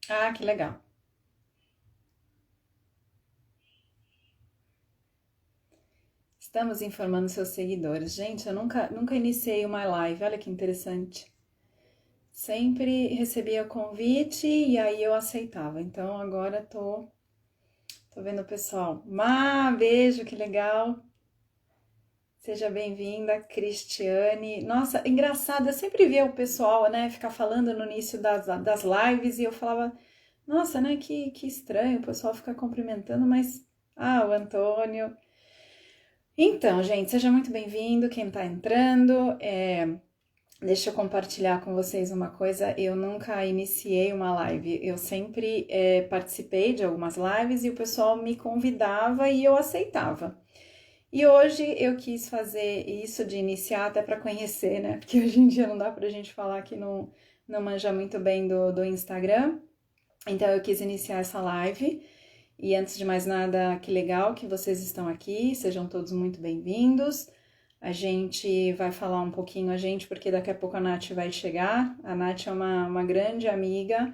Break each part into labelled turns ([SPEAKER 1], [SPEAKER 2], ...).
[SPEAKER 1] Ah, que legal. Estamos informando seus seguidores. Gente, eu nunca iniciei uma live. Olha que interessante. Sempre recebia convite e aí eu aceitava. Então agora tô vendo o pessoal. Beijo, que legal. Seja bem-vinda, Cristiane. Nossa, engraçado, eu sempre via o pessoal, né, ficar falando no início das lives e eu falava, nossa, né, que estranho o pessoal ficar cumprimentando, mas. Ah, o Antônio. Então, gente, seja muito bem-vindo, quem tá entrando. Deixa eu compartilhar com vocês uma coisa. Eu nunca iniciei uma live. Eu sempre participei de algumas lives e o pessoal me convidava e eu aceitava. E hoje eu quis fazer isso de iniciar até para conhecer, né? Porque hoje em dia não dá pra gente falar que não manja muito bem do Instagram. Então eu quis iniciar essa live. E antes de mais nada, que legal que vocês estão aqui. Sejam todos muito bem-vindos. A gente vai falar um pouquinho, porque daqui a pouco a Nath vai chegar. A Nath é uma grande amiga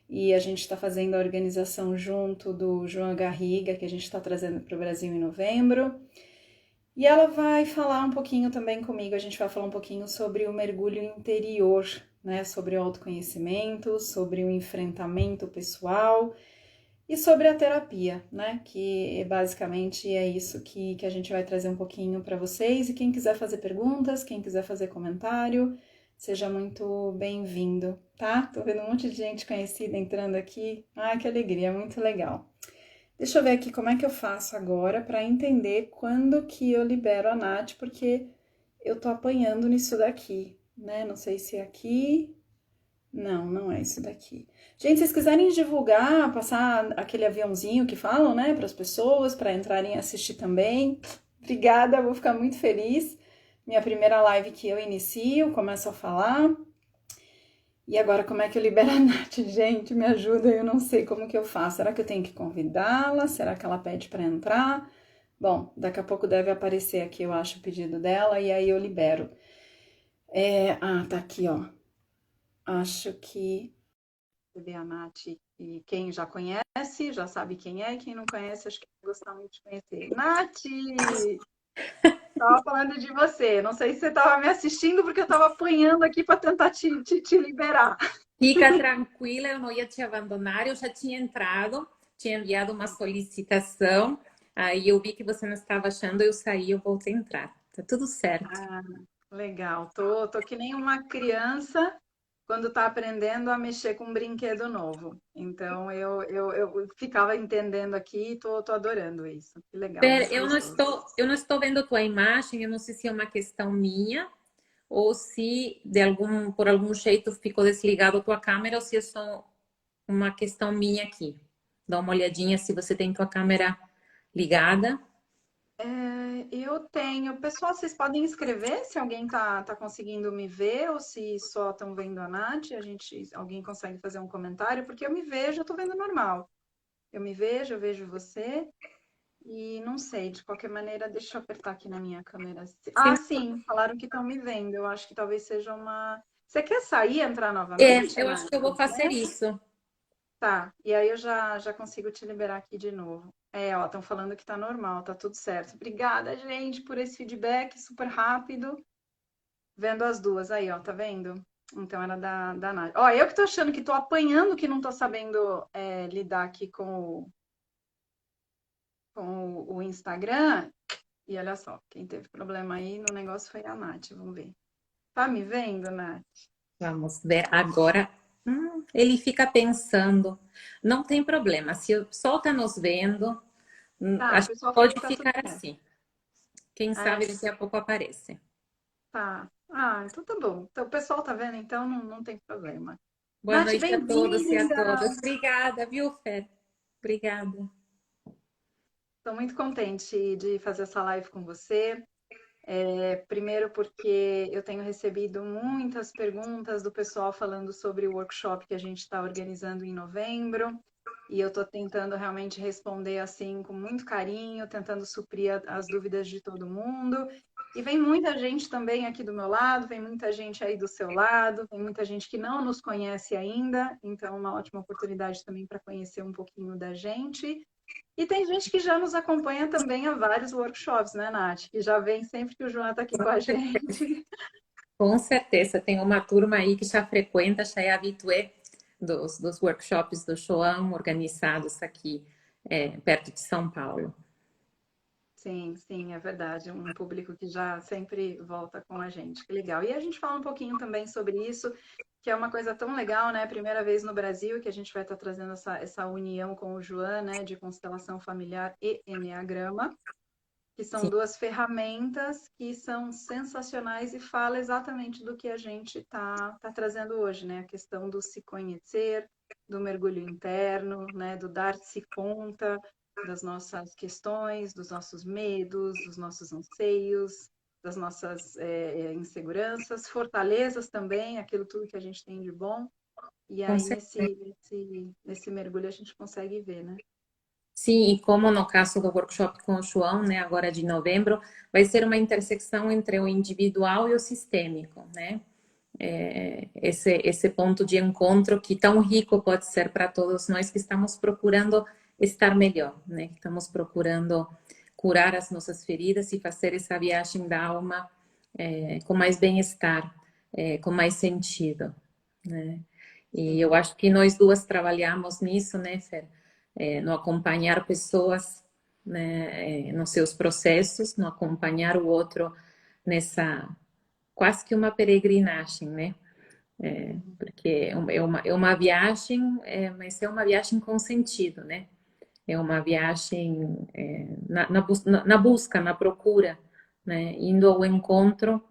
[SPEAKER 1] e a gente está fazendo a organização junto do João Garriga, que a gente está trazendo para o Brasil em novembro. E ela vai falar um pouquinho também comigo, a gente vai falar um pouquinho sobre o mergulho interior, né? Sobre o autoconhecimento, sobre o enfrentamento pessoal e sobre a terapia, né? Que basicamente é isso que a gente vai trazer um pouquinho para vocês. E quem quiser fazer perguntas, quem quiser fazer comentário, seja muito bem-vindo, tá? Tô vendo um monte de gente conhecida entrando aqui. Ai, que alegria, muito legal. Deixa eu ver aqui como é que eu faço agora para entender quando que eu libero a Nath, porque eu tô apanhando nisso daqui, né? Não sei se é aqui. Não, não é isso daqui. Gente, se vocês quiserem divulgar, passar aquele aviãozinho que falam, né, para as pessoas, para entrarem e assistir também. Obrigada, vou ficar muito feliz. Minha primeira live que eu inicio, começo a falar. E agora, como é que eu libero a Nath? Gente, me ajuda, eu não sei como que eu faço. Será que eu tenho que convidá-la? Será que ela pede para entrar? Bom, daqui a pouco deve aparecer aqui, eu acho, o pedido dela e aí eu libero. Tá aqui, ó. Acho que ver a Nath e quem já conhece, já sabe quem é, quem não conhece, acho que vai gostar muito de conhecer. Nath! Estava falando de você. Não sei se você estava me assistindo, porque eu estava apanhando aqui para tentar te liberar.
[SPEAKER 2] Fica tranquila, eu não ia te abandonar. Eu já tinha entrado, tinha enviado uma solicitação. Aí eu vi que você não estava achando, eu saí, eu voltei a entrar. Tá tudo certo.
[SPEAKER 1] Ah, legal. Tô que nem uma criança quando está aprendendo a mexer com um brinquedo novo. Então eu ficava entendendo aqui e tô adorando isso. Que legal,
[SPEAKER 2] Pera,
[SPEAKER 1] muito gostoso.
[SPEAKER 2] eu não estou vendo a tua imagem. Eu não sei se é uma questão minha ou se por algum jeito ficou desligado a tua câmera ou se é só uma questão minha aqui. Dá uma olhadinha se você tem tua câmera ligada.
[SPEAKER 1] Eu tenho. Pessoal, vocês podem escrever se alguém tá conseguindo me ver ou se só estão vendo a Nath. Alguém consegue fazer um comentário, porque eu me vejo, eu tô vendo normal. Eu me vejo, eu vejo você e não sei, de qualquer maneira, deixa eu apertar aqui na minha câmera. Ah, sim, falaram que estão me vendo. Eu acho que talvez seja uma. Você quer sair e entrar novamente,
[SPEAKER 2] Eu acho
[SPEAKER 1] Nath?
[SPEAKER 2] que eu vou fazer
[SPEAKER 1] É?
[SPEAKER 2] isso.
[SPEAKER 1] Tá, e aí eu já consigo te liberar aqui de novo. Ó, estão falando que tá normal, tá tudo certo. Obrigada, gente, por esse feedback super rápido. Vendo as duas aí, ó, tá vendo? Então era da Nath. Ó, eu que tô achando que tô apanhando, que não tô sabendo lidar aqui com o Instagram. E olha só, quem teve problema aí no negócio foi a Nath, vamos ver. Tá me vendo, Nath?
[SPEAKER 2] Vamos ver agora. Ele fica pensando. Não tem problema. Se o sol está nos vendo,
[SPEAKER 1] Tá, o
[SPEAKER 2] acho que
[SPEAKER 1] pessoal falou
[SPEAKER 2] pode
[SPEAKER 1] que tá tudo
[SPEAKER 2] ficar
[SPEAKER 1] certo.
[SPEAKER 2] assim. Quem
[SPEAKER 1] É,
[SPEAKER 2] sabe daqui a pouco aparece.
[SPEAKER 1] tá. Ah, então tá bom. Então o pessoal tá vendo, então não tem problema.
[SPEAKER 2] Boa
[SPEAKER 1] Nath,
[SPEAKER 2] noite a todos e a
[SPEAKER 1] bem-vinda!
[SPEAKER 2] todas. Obrigada, viu, Fer? Obrigada.
[SPEAKER 1] Estou muito contente de fazer essa live com você. Primeiro porque eu tenho recebido muitas perguntas do pessoal falando sobre o workshop que a gente está organizando em novembro. E eu estou tentando realmente responder assim com muito carinho, tentando suprir as dúvidas de todo mundo. E vem muita gente também aqui do meu lado, vem muita gente aí do seu lado, vem muita gente que não nos conhece ainda, então é uma ótima oportunidade também para conhecer um pouquinho da gente. E tem gente que já nos acompanha também a vários workshops, né, Nath? Que já vem sempre que o João está aqui com a gente.
[SPEAKER 2] Com certeza, tem uma turma aí que já frequenta, já é habitué dos workshops do João organizados aqui perto de São Paulo.
[SPEAKER 1] Sim, sim, é verdade. Um público que já sempre volta com a gente. Que legal. E a gente fala um pouquinho também sobre isso, que é uma coisa tão legal, né? Primeira vez no Brasil que a gente vai estar trazendo essa união com o João, né? De constelação familiar e enneagrama, que são
[SPEAKER 2] Sim,
[SPEAKER 1] duas ferramentas que são sensacionais e fala exatamente do que a gente tá trazendo hoje, né? A questão do se conhecer, do mergulho interno, né? Do dar-se conta das nossas questões, dos nossos medos, dos nossos anseios, das nossas inseguranças, fortalezas também, aquilo tudo que a gente tem de bom. E
[SPEAKER 2] com
[SPEAKER 1] aí,
[SPEAKER 2] certeza.
[SPEAKER 1] nesse mergulho, a gente consegue ver, né?
[SPEAKER 2] Sim, e como no caso do workshop com o João, né, agora de novembro, vai ser uma intersecção entre o individual e o sistêmico, né? Esse ponto de encontro que tão rico pode ser para todos nós que estamos procurando estar melhor, né? Que estamos procurando curar as nossas feridas e fazer essa viagem da alma com mais bem-estar, com mais sentido, né? E eu
[SPEAKER 1] Sim.
[SPEAKER 2] acho que nós duas trabalhamos nisso, né, Fer? No acompanhar pessoas, né, nos seus processos, no acompanhar o outro nessa quase que uma peregrinagem, né? Porque é uma viagem, mas é uma viagem com sentido, né? É uma viagem na busca, na procura, né? Indo ao encontro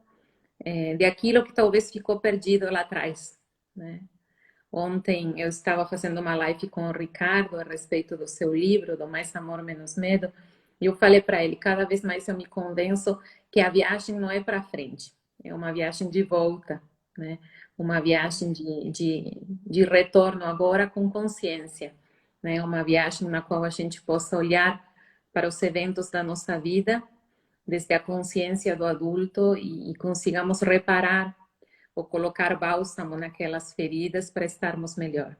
[SPEAKER 2] de aquilo que talvez ficou perdido lá atrás, né? Ontem eu estava fazendo uma live com o Ricardo a respeito do seu livro, do Mais Amor, Menos Medo, e eu falei para ele, cada vez mais eu me convenço que a viagem não é para frente, é uma viagem de volta, né? Uma viagem de retorno agora com consciência, né? Uma viagem na qual a gente possa olhar para os eventos da nossa vida desde a consciência do adulto e consigamos reparar ou colocar bálsamo naquelas feridas para estarmos melhor.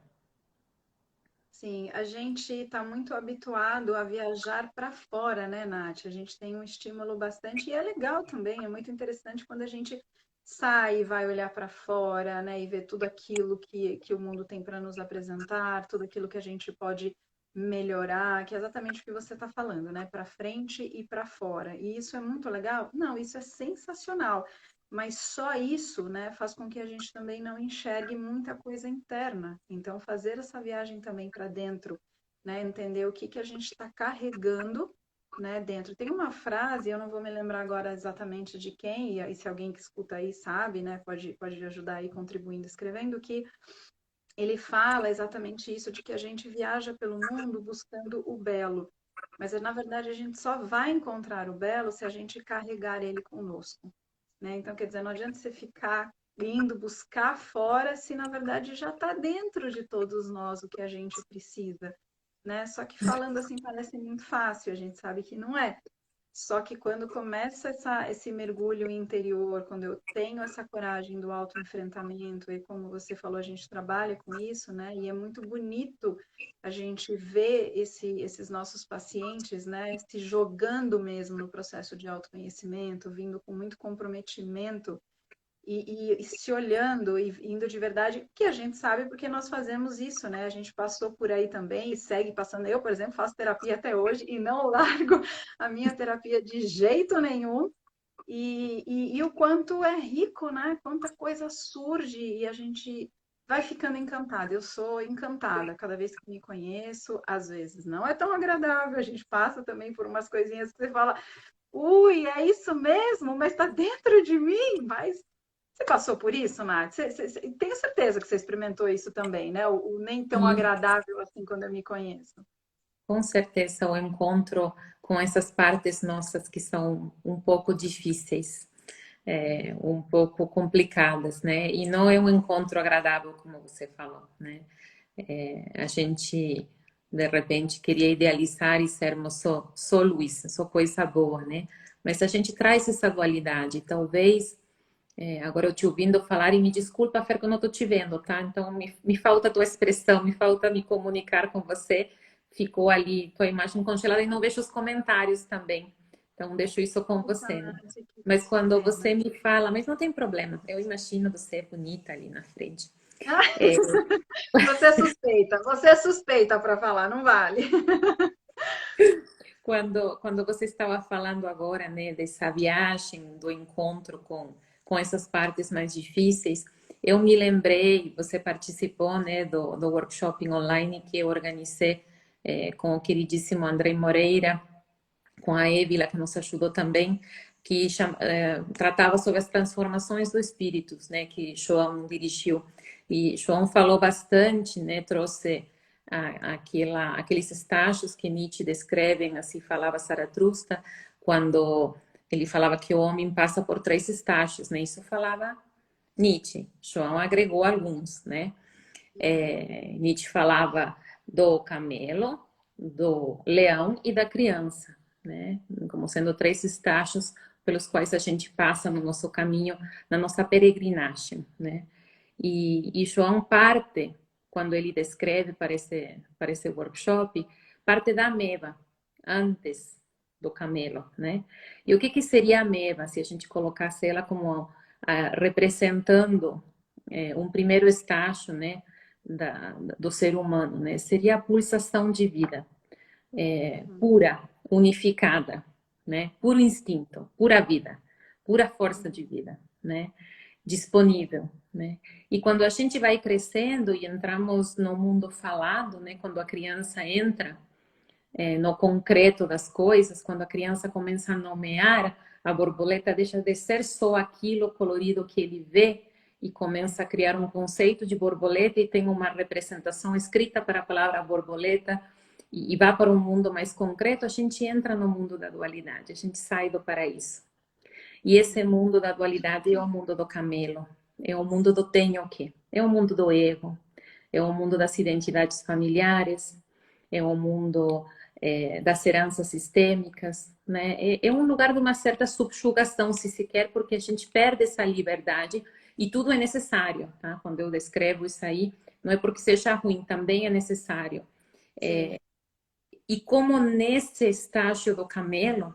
[SPEAKER 1] Sim, a gente está muito habituado a viajar para fora, né, Nath? A gente tem um estímulo bastante, e é legal também, é muito interessante quando a gente sai e vai olhar para fora, né, e ver tudo aquilo que o mundo tem para nos apresentar, tudo aquilo que a gente pode melhorar, que é exatamente o que você está falando, né? Para frente e para fora. E isso é muito legal? Não, isso é sensacional. Mas só isso, né, faz com que a gente também não enxergue muita coisa interna. Então, fazer essa viagem também para dentro, né, entender o que a gente está carregando, né, dentro. Tem uma frase, eu não vou me lembrar agora exatamente de quem, e se alguém que escuta aí sabe, né, pode ajudar aí contribuindo, escrevendo, que ele fala exatamente isso, de que a gente viaja pelo mundo buscando o belo. Mas, na verdade, a gente só vai encontrar o belo se a gente carregar ele conosco, né? Então, quer dizer, não adianta você ficar indo buscar fora se na verdade já está dentro de todos nós o que a gente precisa, né? Só que falando assim parece muito fácil, a gente sabe que não é. Só que quando começa esse mergulho interior, quando eu tenho essa coragem do autoenfrentamento, e como você falou, a gente trabalha com isso, né? E é muito bonito a gente ver esses nossos pacientes, né, se jogando mesmo no processo de autoconhecimento, vindo com muito comprometimento e se olhando e indo de verdade, que a gente sabe porque nós fazemos isso, né? A gente passou por aí também e segue passando. Eu, por exemplo, faço terapia até hoje e não largo a minha terapia de jeito nenhum. E o quanto é rico, né? Quanta coisa surge e a gente vai ficando encantada. Eu sou encantada cada vez que me conheço. Às vezes não é tão agradável, a gente passa também por umas coisinhas que você fala, ui, é isso mesmo, mas está dentro de mim. Mas você passou por isso, Nath? Tenho certeza que você experimentou isso também, né? O nem tão
[SPEAKER 2] E
[SPEAKER 1] agradável assim quando eu me conheço.
[SPEAKER 2] com certeza o encontro com essas partes nossas que são um pouco difíceis, um pouco complicadas, né? E não é um encontro agradável, como você falou, né? A gente de repente queria idealizar e sermos só luz, só coisa boa, né? Mas a gente traz essa dualidade, talvez, agora eu te ouvindo falar, e me desculpa, Fer, que eu não estou te vendo, tá? Então, me falta a tua expressão, me falta me comunicar com você. Ficou ali tua imagem congelada e não vejo os comentários também. Então, deixo isso com você, né? Mas
[SPEAKER 1] Que
[SPEAKER 2] quando
[SPEAKER 1] pena.
[SPEAKER 2] você me fala, mas não tem problema, eu imagino você bonita ali na frente.
[SPEAKER 1] Ah,
[SPEAKER 2] É,
[SPEAKER 1] você é suspeita para falar, não vale.
[SPEAKER 2] quando você estava falando agora, né, dessa viagem, do encontro com essas partes mais difíceis, eu me lembrei, você participou, né, do workshop online que eu organizei com o queridíssimo André Moreira, com a Évila, que nos ajudou também, que tratava sobre as transformações do espírito, né, que João dirigiu. E João falou bastante, né, trouxe aqueles estágios que Nietzsche descreve, assim falava Zaratustra, quando ele falava que o homem passa por 3 estágios, né? Isso falava Nietzsche. João agregou alguns, né? Nietzsche falava do camelo, do leão e da criança, né? Como sendo 3 estágios pelos quais a gente passa no nosso caminho, na nossa peregrinagem, né? E João parte, quando ele descreve para esse workshop, parte da ameba, antes do camelo, né? E o que seria a ameba, se a gente colocasse ela como representando um primeiro estágio, né, do ser humano, né? Seria a pulsação de vida, pura, unificada, né? Puro instinto, pura vida, pura força de vida, né? Disponível, né? E quando a gente vai crescendo e entramos no mundo falado, né? Quando a criança entra no concreto das coisas, quando a criança começa a nomear, a borboleta deixa de ser só aquilo colorido que ele vê e começa a criar um conceito de borboleta e tem uma representação escrita para a palavra borboleta e vai para um mundo mais concreto, a gente entra no mundo da dualidade, a gente sai do paraíso. E esse mundo da dualidade é o mundo do camelo, é o mundo do tenho que, é o mundo do ego, é o mundo das identidades familiares, é o mundo das heranças sistêmicas, né? É um lugar de uma certa subjugação, se se quer, porque a gente perde essa liberdade e tudo é necessário, tá? Quando eu descrevo isso aí, não é porque seja ruim, também é necessário.
[SPEAKER 1] Sim.
[SPEAKER 2] E como nesse estágio do camelo,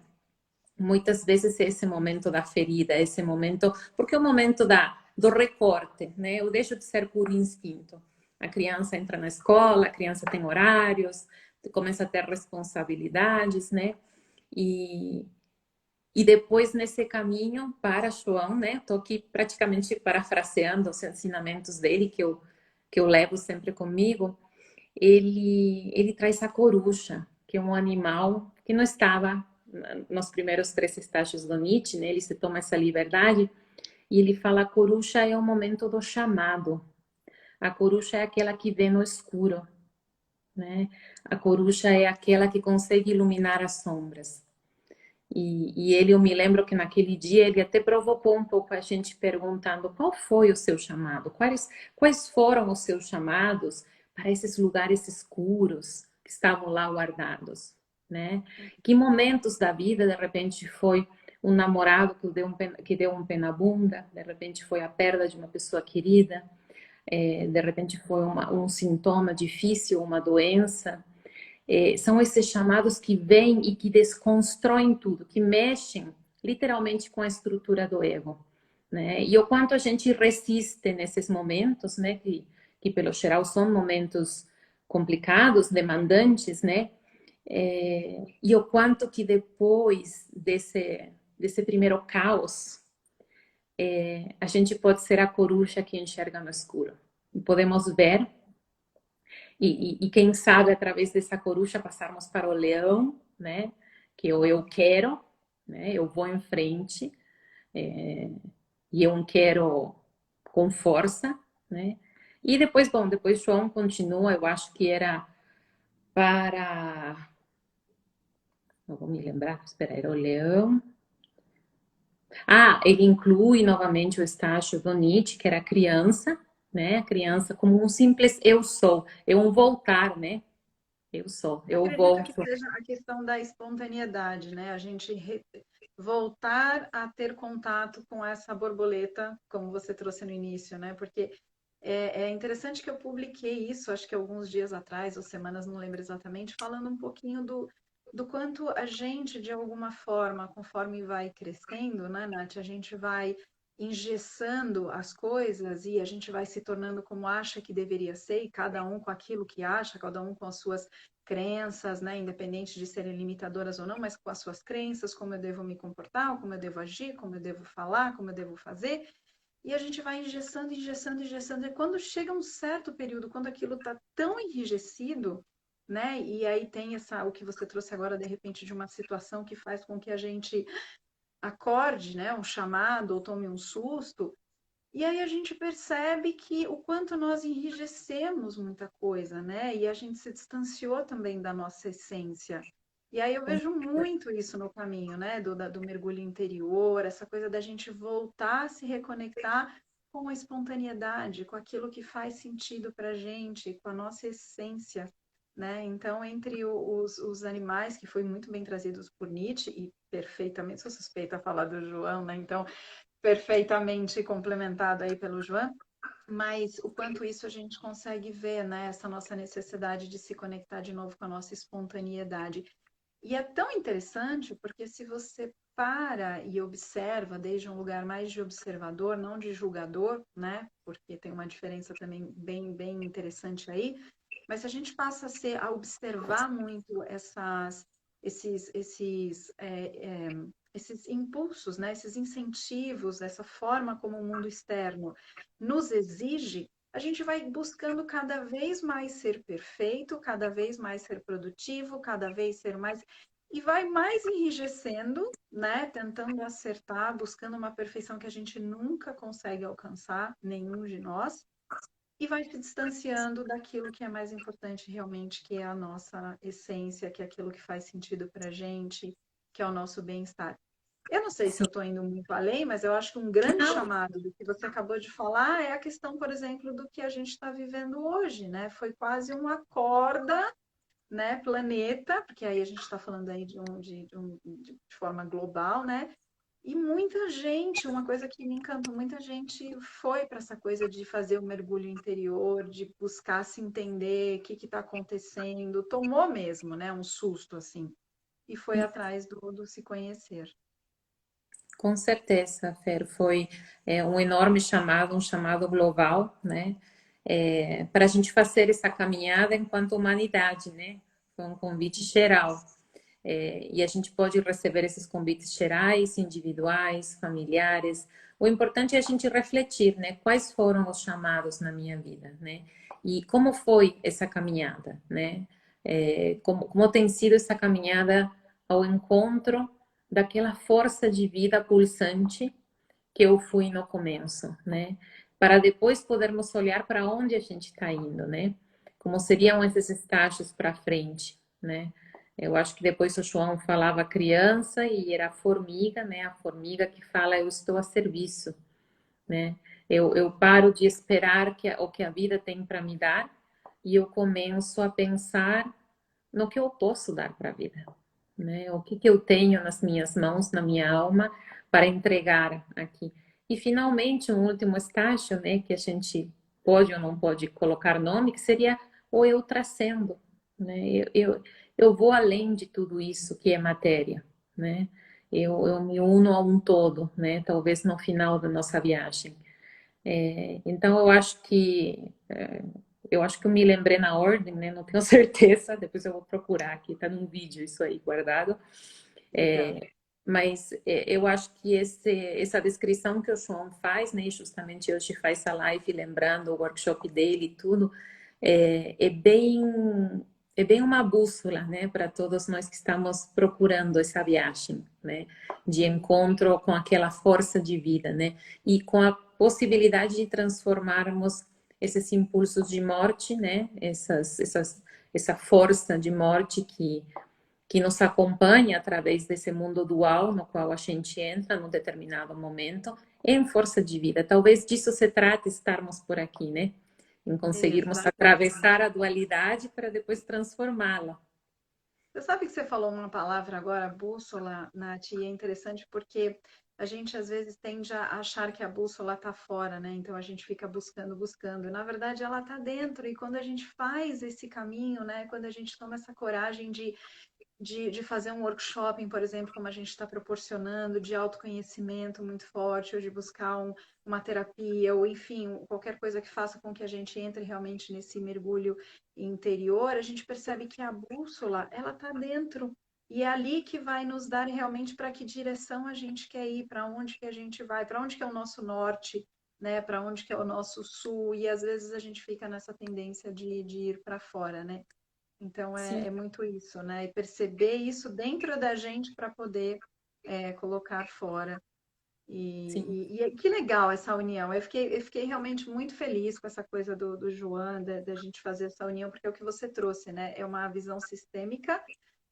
[SPEAKER 2] muitas vezes é esse momento da ferida, esse momento, porque é o momento do recorte, né? Eu deixo de ser por instinto. A criança entra na escola, a criança tem horários, começa a ter responsabilidades, né? E, e depois nesse caminho para João, né? Estou aqui praticamente parafraseando os ensinamentos dele que eu levo sempre comigo. Ele traz a coruja, que é um animal que não estava nos primeiros 3 estágios do Nietzsche, né? Ele se toma essa liberdade e ele fala: a coruja é o momento do chamado. A coruja é aquela que vê no escuro, né? A coruja é aquela que consegue iluminar as sombras. E ele, eu me lembro que naquele dia ele até provocou um pouco a gente perguntando qual foi o seu chamado, quais foram os seus chamados para esses lugares escuros que estavam lá guardados, né? Que momentos da vida, de repente, foi um namorado que deu um pé na bunda, de repente foi a perda de uma pessoa querida, de repente foi um sintoma difícil, uma doença, são esses chamados que vêm e que desconstroem tudo, que mexem literalmente com a estrutura do ego, né? E o quanto a gente resiste nesses momentos, né? Que pelo geral são momentos complicados, demandantes, né? E o quanto que depois desse primeiro caos, a gente pode ser a coruja que enxerga no escuro. E podemos ver e quem sabe, através dessa coruja, passarmos para o leão, né? Que eu quero, né? Eu vou em frente, e eu quero com força, né? E depois, bom, depois João continua, eu acho que era para... Não vou me lembrar, espera, era o leão. Ah, ele inclui novamente o estágio do Nietzsche, que era a criança, né? A criança como um simples eu sou, é um voltar, né? Eu sou,
[SPEAKER 1] Eu
[SPEAKER 2] eu
[SPEAKER 1] acredito que
[SPEAKER 2] volto.
[SPEAKER 1] seja a questão da espontaneidade, né? A gente voltar a ter contato com essa borboleta, como você trouxe no início, né? Porque é interessante que eu publiquei isso, acho que alguns dias atrás, ou semanas, não lembro exatamente, falando um pouquinho do quanto a gente, de alguma forma, conforme vai crescendo, né, Nath, a gente vai engessando as coisas e a gente vai se tornando como acha que deveria ser, e cada um com aquilo que acha, cada um com as suas crenças, né, independente de serem limitadoras ou não, mas com as suas crenças, como eu devo me comportar, como eu devo agir, como eu devo falar, como eu devo fazer. E a gente vai engessando, engessando, engessando. E quando chega um certo período, quando aquilo está tão enrijecido, né? E aí tem o que você trouxe agora, de repente, de uma situação que faz com que a gente acorde, né? Um chamado ou tome um susto. E aí a gente percebe que o quanto nós enrijecemos muita coisa, né? E a gente se distanciou também da nossa essência. E aí eu vejo muito isso no caminho, né? Do mergulho interior, essa coisa da gente voltar a se reconectar com a espontaneidade, com aquilo que faz sentido para a gente, com a nossa essência, né? Então, entre os animais, que foi muito bem trazidos por Nietzsche, e perfeitamente, sou suspeita a falar do João, né? Então, perfeitamente complementado aí pelo João, mas o quanto isso a gente consegue ver, né? Essa nossa necessidade de se conectar de novo com a nossa espontaneidade. E é tão interessante porque se você para e observa desde um lugar mais de observador, não de julgador, né? Porque tem uma diferença também bem interessante aí. Mas se a gente passa a observar muito esses impulsos, né? Esses incentivos, essa forma como o mundo externo nos exige, a gente vai buscando cada vez mais ser perfeito, cada vez mais ser produtivo, cada vez ser mais. E vai mais enrijecendo, né? Tentando acertar, buscando uma perfeição que a gente nunca consegue alcançar, nenhum de nós, e vai se distanciando daquilo que é mais importante realmente, que é a nossa essência, que é aquilo que faz sentido para a gente, que é o nosso bem-estar. Eu não sei se eu
[SPEAKER 2] Sim.
[SPEAKER 1] estou indo muito além, mas eu acho que um grande
[SPEAKER 2] Não,
[SPEAKER 1] chamado do que você acabou de falar é a questão, por exemplo, do que a gente está vivendo hoje, né? Foi quase uma corda, né, planeta, porque aí a gente está falando aí de forma global, né? E muita gente, uma coisa que me encantou, muita gente foi para essa coisa de fazer o mergulho interior, de buscar se entender o que está acontecendo, tomou mesmo, né, um susto assim, e foi atrás do se conhecer.
[SPEAKER 2] com certeza, Fer, foi um enorme chamado, um chamado global, né? Para a gente fazer essa caminhada enquanto humanidade, né? Foi um convite geral. E a gente pode receber esses convites gerais, individuais, familiares. O importante é a gente refletir, né? Quais foram os chamados na minha vida, né? E como foi essa caminhada, né? Como tem sido essa caminhada ao encontro daquela força de vida pulsante que eu fui no começo, né? Para depois podermos olhar para onde a gente está indo, né? Como seriam esses estágios para frente, né? Eu acho que depois o João falava criança e era a formiga, né? A formiga que fala eu estou a serviço, né? Eu paro de esperar o que a vida tem para me dar e eu começo a pensar no que eu posso dar para a vida, né? O que eu tenho nas minhas mãos, na minha alma, para entregar aqui. E finalmente, um último estágio, né, que a gente pode ou não pode colocar nome, que seria o eu trascendo, né? Eu vou além de tudo isso que é matéria, né? Eu me uno a um todo, né? Talvez no final da nossa viagem. Então eu acho que eu me lembrei na ordem, né? Não tenho certeza. Depois eu vou procurar aqui, tá num vídeo isso aí guardado.
[SPEAKER 1] Legal.
[SPEAKER 2] Mas eu acho que essa descrição que o João faz, né? Justamente hoje faz a live lembrando o workshop dele e tudo, é, é bem é bem uma bússola, né? Para todos nós que estamos procurando essa viagem, né? De encontro com aquela força de vida, né? E com a possibilidade de transformarmos esses impulsos de morte, né? Essa força de morte que nos acompanha através desse mundo dual no qual a gente entra num determinado momento, em força de vida. Talvez disso se trate estarmos por aqui, né? Em conseguirmos
[SPEAKER 1] Exatamente.
[SPEAKER 2] atravessar a dualidade para depois transformá-la.
[SPEAKER 1] Você sabe que você falou uma palavra agora, bússola, Nath, e é interessante porque a gente às vezes tende a achar que a bússola está fora, né? Então a gente fica buscando, buscando. Na verdade, ela está dentro, e quando a gente faz esse caminho, né? Quando a gente toma essa coragem de fazer um workshop, por exemplo, como a gente está proporcionando, de autoconhecimento muito forte, ou de buscar uma terapia, ou enfim, qualquer coisa que faça com que a gente entre realmente nesse mergulho interior, a gente percebe que a bússola, ela está dentro. E é ali que vai nos dar realmente para que direção a gente quer ir, para onde que a gente vai, para onde que é o nosso norte, né? Para onde que é o nosso sul, e às vezes a gente fica nessa tendência de ir para fora, né? Então é
[SPEAKER 2] Sim,
[SPEAKER 1] muito isso, né? E perceber isso dentro da gente para poder colocar fora.
[SPEAKER 2] sim,
[SPEAKER 1] E que legal essa união. Eu fiquei realmente muito feliz com essa coisa do João, da gente fazer essa união, porque é o que você trouxe, né? É uma visão sistêmica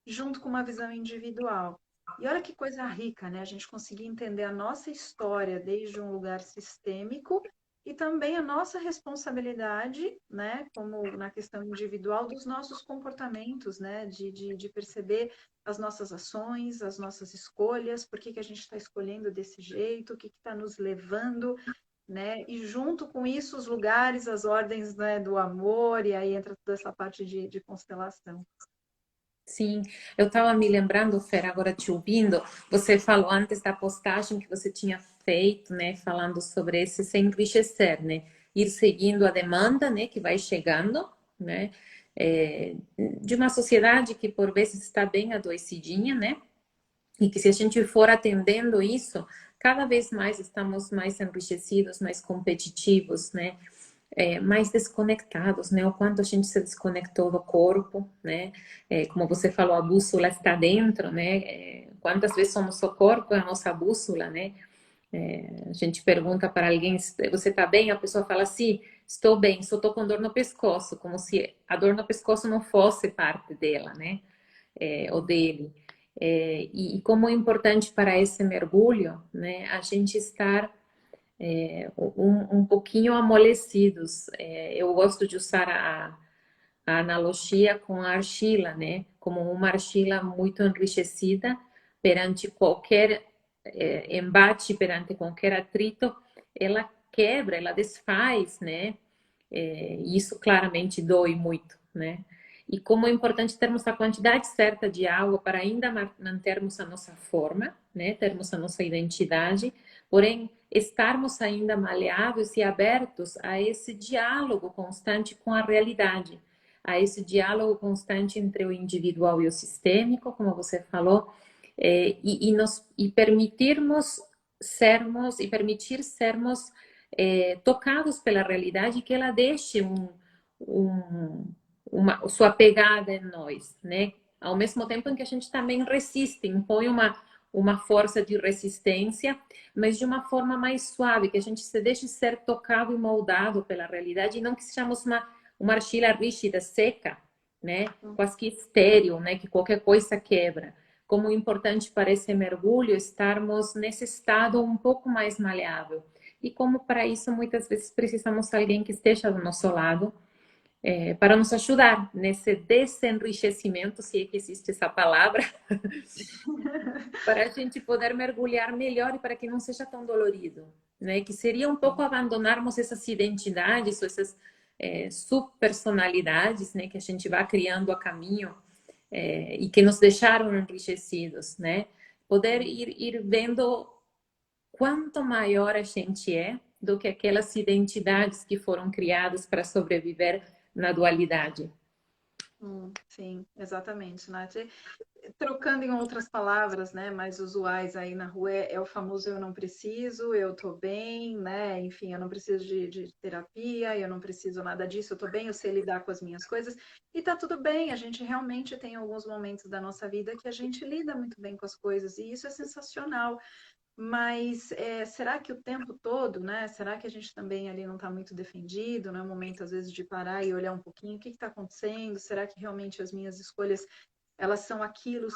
[SPEAKER 1] junto com uma visão individual. E olha que coisa rica, né? A gente conseguir entender a nossa história desde um lugar sistêmico e também a nossa responsabilidade, né, como na questão individual, dos nossos comportamentos, né, de perceber as nossas ações, as nossas escolhas, por que que a gente está escolhendo desse jeito, o que está nos levando, né, e junto com isso os lugares, as ordens, né, do amor, e aí entra toda essa parte de constelação.
[SPEAKER 2] sim. Eu estava me lembrando, Fer, agora te ouvindo, você falou antes da postagem que você tinha feito, né, falando sobre esse se enriquecer, né, ir seguindo a demanda, né, que vai chegando, né, de uma sociedade que por vezes está bem adoecidinha, né, e que se a gente for atendendo isso, cada vez mais estamos mais enriquecidos, mais competitivos, né? Mais desconectados, né? O quanto a gente se desconectou do corpo, né? Como você falou, a bússola está dentro, né? Quantas vezes somos o corpo, é a nossa bússola, né? A gente pergunta para alguém, você está bem? A pessoa fala, sim, estou bem, só estou com dor no pescoço, como se a dor no pescoço não fosse parte dela, né? Ou dele. E como é importante para esse mergulho, né? A gente estar um pouquinho amolecidos. Eu gosto de usar a analogia com a argila, né? Como uma argila muito enriquecida perante qualquer embate, perante qualquer atrito, ela quebra, ela desfaz, né? E isso claramente dói muito, né? E como é importante termos a quantidade certa de água para ainda mantermos a nossa forma, né? Termos a nossa identidade, porém estarmos ainda maleáveis e abertos a esse diálogo constante com a realidade, a esse diálogo constante entre o individual e o sistêmico, como você falou, e permitirmos sermos e permitir sermos tocados pela realidade, que ela deixe sua pegada em nós, né? Ao mesmo tempo em que a gente também resiste, impõe uma força de resistência, mas de uma forma mais suave, que a gente se deixe ser tocado e moldado pela realidade, e não que sejamos uma argila rígida, seca, né? Quase que estéril, né? Que qualquer coisa quebra. Como é importante para esse mergulho estarmos nesse estado um pouco mais maleável. E como para isso muitas vezes precisamos de alguém que esteja do nosso lado, para nos ajudar nesse desenriquecimento, se é que existe essa palavra, para a gente poder mergulhar melhor e para que não seja tão dolorido, né? Que seria um pouco abandonarmos essas identidades, ou essas subpersonalidades, né? Que a gente vai criando a caminho e que nos deixaram enriquecidos, né? Poder ir vendo quanto maior a gente é do que aquelas identidades que foram criadas para sobreviver na dualidade.
[SPEAKER 1] Sim, exatamente, Nath. Trocando em outras palavras, né, mais usuais aí na rua, é o famoso eu não preciso, eu tô bem, né, enfim, eu não preciso de terapia, eu não preciso nada disso, eu tô bem, eu sei lidar com as minhas coisas, e tá tudo bem, a gente realmente tem alguns momentos da nossa vida que a gente lida muito bem com as coisas, e isso é sensacional. Mas será que o tempo todo, né? Será que a gente também ali não está muito defendido? Não é o momento, às vezes, de parar e olhar um pouquinho o que está acontecendo? Será que realmente as minhas escolhas elas são aquilo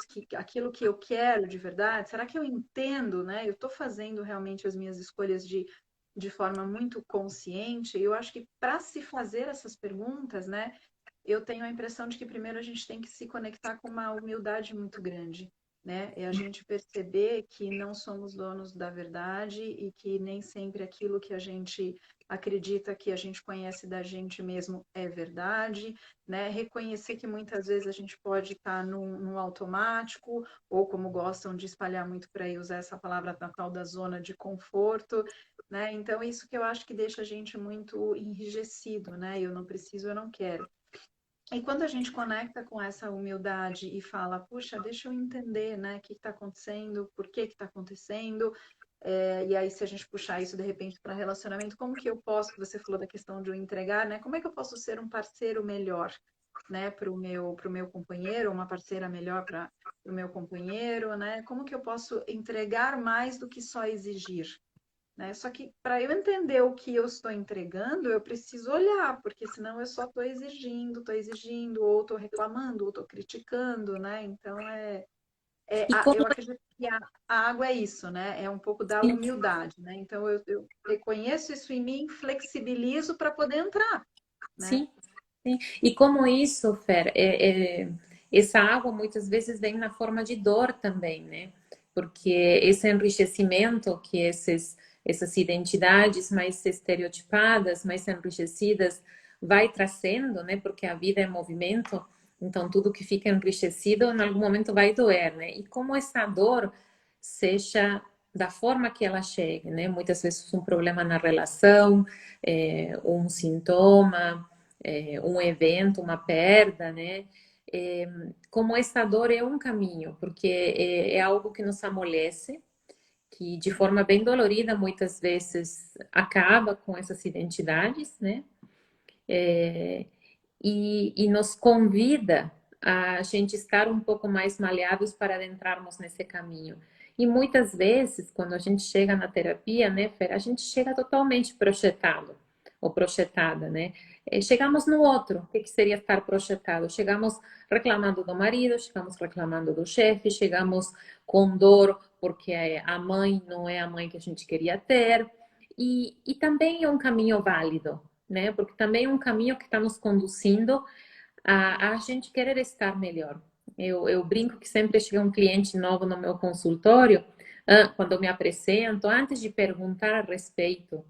[SPEAKER 1] que eu quero de verdade? Será que eu entendo, né? Eu estou fazendo realmente as minhas escolhas de forma muito consciente? Eu acho que para se fazer essas perguntas, né? eu tenho a impressão de que primeiro a gente tem que se conectar com uma humildade muito grande, né? É a gente perceber que não somos donos da verdade e que nem sempre aquilo que a gente acredita que a gente conhece da gente mesmo é verdade, né? Reconhecer que muitas vezes a gente pode estar num automático, ou como gostam de espalhar muito por aí, usar essa palavra na tal da zona de conforto, né? Então, isso que eu acho que deixa a gente muito enrijecido, né? Eu não preciso, eu não quero. E quando a gente conecta com essa humildade e fala, puxa, deixa eu entender, né, o que está acontecendo, por que está acontecendo, e aí se a gente puxar isso de repente para relacionamento, como que eu posso, você falou da questão de eu entregar, né, como é que eu posso ser um parceiro melhor, né, para o meu companheiro, uma parceira melhor para o meu companheiro, né, como que eu posso entregar mais do que só exigir? Né? Só que para eu entender o que eu estou entregando, eu preciso olhar, porque senão eu só estou exigindo, ou estou reclamando, ou estou criticando, né? Então
[SPEAKER 2] E como
[SPEAKER 1] eu acredito que a água é isso, né? É um pouco da
[SPEAKER 2] assim?
[SPEAKER 1] humildade, né? Então eu reconheço isso em mim, flexibilizo para poder entrar, né?
[SPEAKER 2] Sim, sim. E como isso, Fer, essa água muitas vezes vem na forma de dor também, né? Porque esse enriquecimento que essas identidades mais estereotipadas, mais enriquecidas, vai trazendo, né? Porque a vida é movimento, então tudo que fica enriquecido em algum momento vai doer, né? E como essa dor seja da forma que ela chegue, né? Muitas vezes um problema na relação, um sintoma, um evento, uma perda, né? É, como essa dor é um caminho, porque é algo que nos amolece, que de forma bem dolorida muitas vezes acaba com essas identidades, né? E nos convida a gente estar um pouco mais maleáveis para adentrarmos nesse caminho. E muitas vezes, quando a gente chega na terapia, né, Fer, a gente chega totalmente projetado ou projetada, né? Chegamos no outro, o que seria estar projetado? Chegamos reclamando do marido, chegamos reclamando do chefe, chegamos com dor porque a mãe não é a mãe que a gente queria ter. E também é um caminho válido, né? Porque também é um caminho que está nos conduzindo a gente querer estar melhor. Eu brinco que sempre chega um cliente novo no meu consultório, quando eu me apresento, antes de perguntar a respeito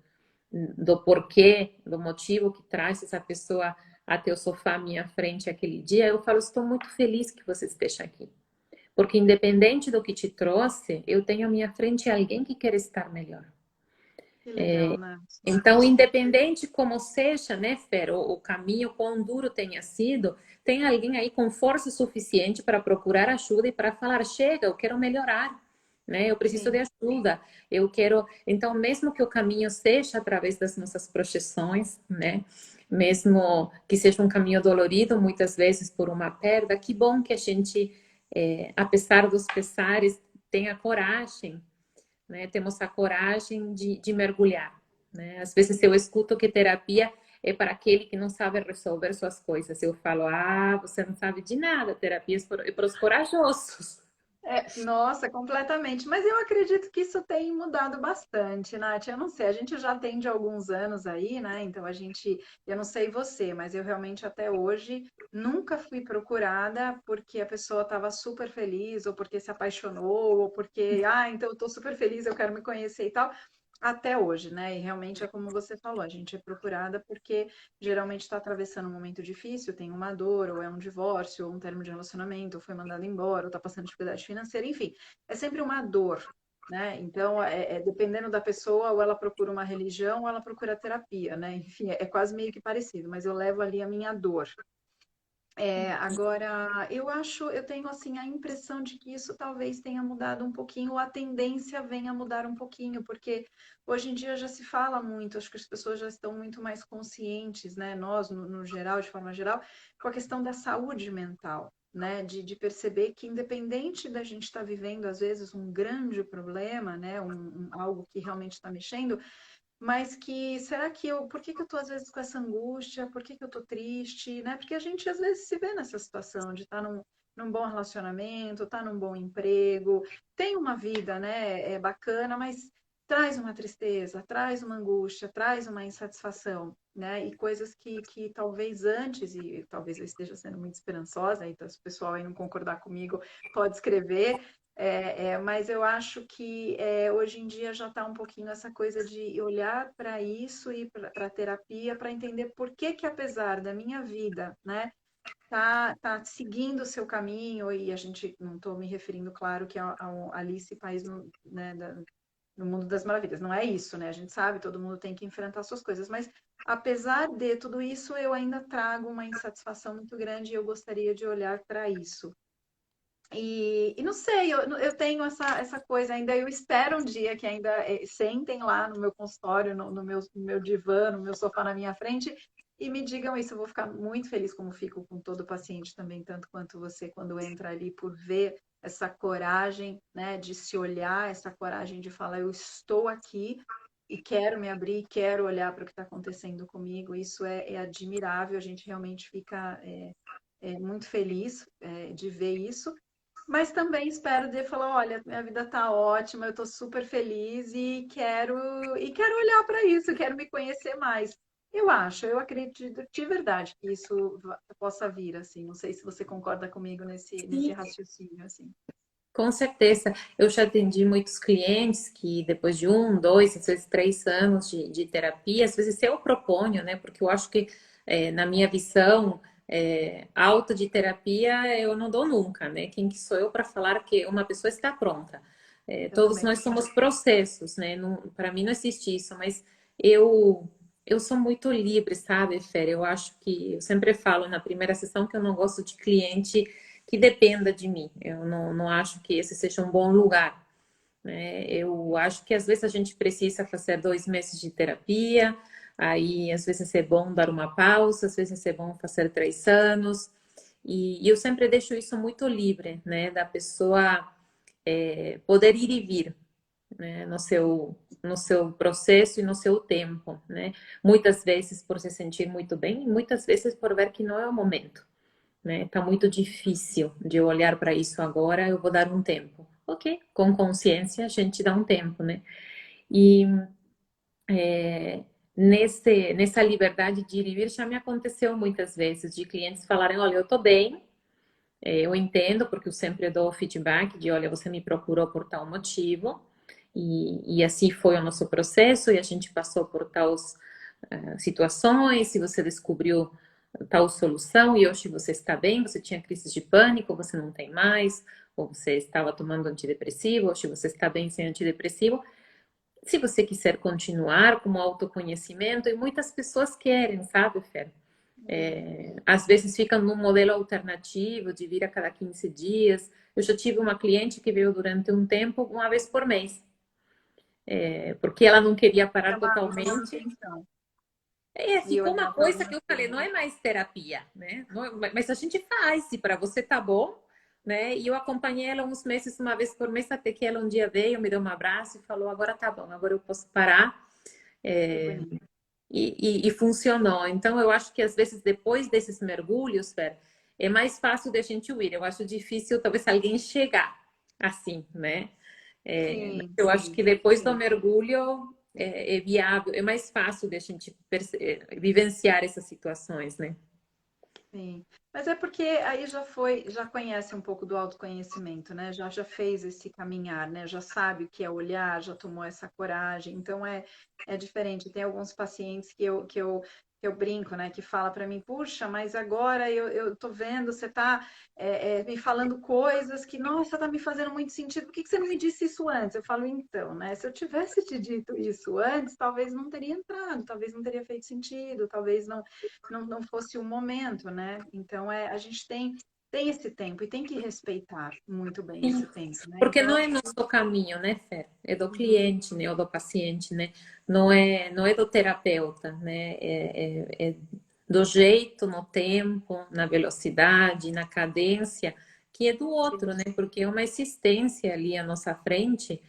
[SPEAKER 2] do porquê, do motivo que traz essa pessoa até o sofá à minha frente aquele dia, eu falo, estou muito feliz que você esteja aqui. Porque independente do que te trouxe, eu tenho à minha frente alguém que quer estar melhor.
[SPEAKER 1] Que legal, né?
[SPEAKER 2] Então, independente como seja, né, Fer, o caminho, quão duro tenha sido, tem alguém aí com força suficiente para procurar ajuda e para falar: chega, eu quero melhorar, né? Eu preciso de
[SPEAKER 1] Sim.
[SPEAKER 2] ajuda, eu quero. Então, mesmo que o caminho seja através das nossas projeções, né? Mesmo que seja um caminho dolorido, muitas vezes por uma perda, que bom que a gente, apesar dos pesares, tenha coragem, né? Temos a coragem de mergulhar, né? Às vezes eu escuto que terapia é para aquele que não sabe resolver suas coisas. Eu falo, você não sabe de nada, terapia é para os corajosos.
[SPEAKER 1] Nossa, completamente. Mas eu acredito que isso tem mudado bastante, Nath. Eu não sei, a gente já tem de alguns anos aí, né? Então a gente, eu não sei você, mas eu realmente até hoje nunca fui procurada porque a pessoa estava super feliz, ou porque se apaixonou, ou porque, então eu estou super feliz, eu quero me conhecer e tal. Até hoje, né? E realmente é como você falou, a gente é procurada porque geralmente está atravessando um momento difícil, tem uma dor, ou é um divórcio, ou um término de relacionamento, ou foi mandado embora, ou está passando dificuldade financeira, enfim, é sempre uma dor, né? Então, dependendo da pessoa, ou ela procura uma religião, ou ela procura terapia, né? Enfim, é quase meio que parecido, mas eu levo ali a minha dor. Agora, eu tenho assim a impressão de que isso talvez tenha mudado um pouquinho, ou a tendência venha a mudar um pouquinho, porque hoje em dia já se fala muito, acho que as pessoas já estão muito mais conscientes, né? Nós, no geral, de forma geral, com a questão da saúde mental, né? De perceber que independente da gente estar vivendo, às vezes, um grande problema, né? Algo que realmente está mexendo, mas que será que por que que eu tô às vezes com essa angústia? Por que que eu tô triste, né? Porque a gente às vezes se vê nessa situação de estar num bom relacionamento, estar num bom emprego, tem uma vida, né, bacana, mas traz uma tristeza, traz uma angústia, traz uma insatisfação, né? E coisas que talvez antes, e talvez eu esteja sendo muito esperançosa, então se o pessoal aí não concordar comigo, pode escrever, mas eu acho que hoje em dia já está um pouquinho essa coisa de olhar para isso e para a terapia, para entender por que que apesar da minha vida, né, tá seguindo o seu caminho, e a gente não estou me referindo, claro, que ao Alice País né, no Mundo das Maravilhas. Não é isso, né? A gente sabe, todo mundo tem que enfrentar suas coisas, mas apesar de tudo isso, eu ainda trago uma insatisfação muito grande e eu gostaria de olhar para isso. E não sei, eu tenho essa coisa ainda, eu espero um dia que ainda sentem lá no meu consultório, no meu divã, no meu sofá na minha frente, e me digam isso. Eu vou ficar muito feliz, como fico com todo paciente também, tanto quanto você, quando entra ali, por ver essa coragem, né, de se olhar, essa coragem de falar, eu estou aqui e quero me abrir, quero olhar para o que está acontecendo comigo. Isso é admirável, a gente realmente fica muito feliz de ver isso. Mas também espero de falar, olha, minha vida tá ótima, eu tô super feliz e quero olhar para isso, quero me conhecer mais. Eu acredito de verdade que isso possa vir assim. Não sei se você concorda comigo nesse
[SPEAKER 2] Sim,
[SPEAKER 1] raciocínio assim.
[SPEAKER 2] com certeza. Eu já atendi muitos clientes que depois de 1, 2, às vezes 3 anos de terapia, às vezes eu proponho, né? Porque eu acho que, na minha visão, alta de terapia eu não dou nunca, né? Quem que sou eu para falar que uma pessoa está pronta?
[SPEAKER 1] Eu
[SPEAKER 2] Todos
[SPEAKER 1] também
[SPEAKER 2] nós
[SPEAKER 1] concordo.
[SPEAKER 2] somos processos, né? Para mim não existe isso, mas eu, eu sou muito livre, sabe, Fer? Eu acho que, eu sempre falo na primeira sessão que eu não gosto de cliente que dependa de mim. Eu não acho que esse seja um bom lugar, né? Eu acho que às vezes a gente precisa fazer 2 meses de terapia, aí às vezes é bom dar uma pausa, às vezes é bom fazer 3 anos, e eu sempre deixo isso muito livre, né? Da pessoa poder ir e vir, né? No seu processo e no seu tempo, né? Muitas vezes por se sentir muito bem, e muitas vezes por ver que não é o momento, né? Tá muito difícil de eu olhar para isso agora, eu vou dar um tempo. Ok, com consciência a gente dá um tempo, né? E nessa liberdade de ir e vir já me aconteceu muitas vezes de clientes falarem, olha, eu tô bem, eu entendo, porque eu sempre dou feedback de, olha, você me procurou por tal motivo, e assim foi o nosso processo, e a gente passou por tais situações, se você descobriu tal solução e hoje você está bem, você tinha crise de pânico, você não tem mais, ou você estava tomando antidepressivo, hoje você está bem sem antidepressivo. Se você quiser continuar com o autoconhecimento, e muitas pessoas querem, sabe, Fer? Às vezes ficam num modelo alternativo de vir a cada 15 dias. Eu já tive uma cliente que veio durante um tempo, uma vez por mês, porque ela não queria parar
[SPEAKER 1] Chamar a
[SPEAKER 2] totalmente.
[SPEAKER 1] atenção e
[SPEAKER 2] Ficou uma
[SPEAKER 1] olhar para
[SPEAKER 2] coisa
[SPEAKER 1] alguma
[SPEAKER 2] que eu falei,
[SPEAKER 1] coisa.
[SPEAKER 2] não é mais terapia, né? Mas a gente faz, se para você tá bom, né? E eu acompanhei ela uns meses, uma vez por mês, até que ela um dia veio, me deu um abraço e falou, agora tá bom, agora eu posso parar.
[SPEAKER 1] Que
[SPEAKER 2] É,
[SPEAKER 1] bonito.
[SPEAKER 2] e funcionou. Então, eu acho que às vezes depois desses mergulhos, Fer, é mais fácil da gente ir. Eu acho difícil talvez alguém chegar assim, né?
[SPEAKER 1] Sim,
[SPEAKER 2] Eu acho
[SPEAKER 1] sim,
[SPEAKER 2] que depois do
[SPEAKER 1] sim.
[SPEAKER 2] mergulho é viável, é mais fácil da gente vivenciar essas situações, né?
[SPEAKER 1] Sim, mas é porque aí já conhece um pouco do autoconhecimento, né? Já fez esse caminhar, né? Já sabe o que é olhar, já tomou essa coragem. Então é diferente. Tem alguns pacientes que eu brinco, né? Que fala para mim, puxa, mas agora eu tô vendo, você tá me falando coisas que, nossa, tá me fazendo muito sentido. Por que que você não me disse isso antes? Eu falo, então, né? Se eu tivesse te dito isso antes, talvez não teria entrado, talvez não teria feito sentido, talvez não fosse o momento, né? Então a gente tem esse tempo e tem que respeitar muito bem esse tempo, né?
[SPEAKER 2] Porque não
[SPEAKER 1] Então,
[SPEAKER 2] é nosso caminho, né, Fer? É do
[SPEAKER 1] uhum,
[SPEAKER 2] cliente, né? Ou do paciente, né? Não é do terapeuta, né? É do jeito, no tempo, na velocidade, na cadência, que é do outro, né?
[SPEAKER 1] sim,
[SPEAKER 2] Porque é uma existência ali à nossa frente,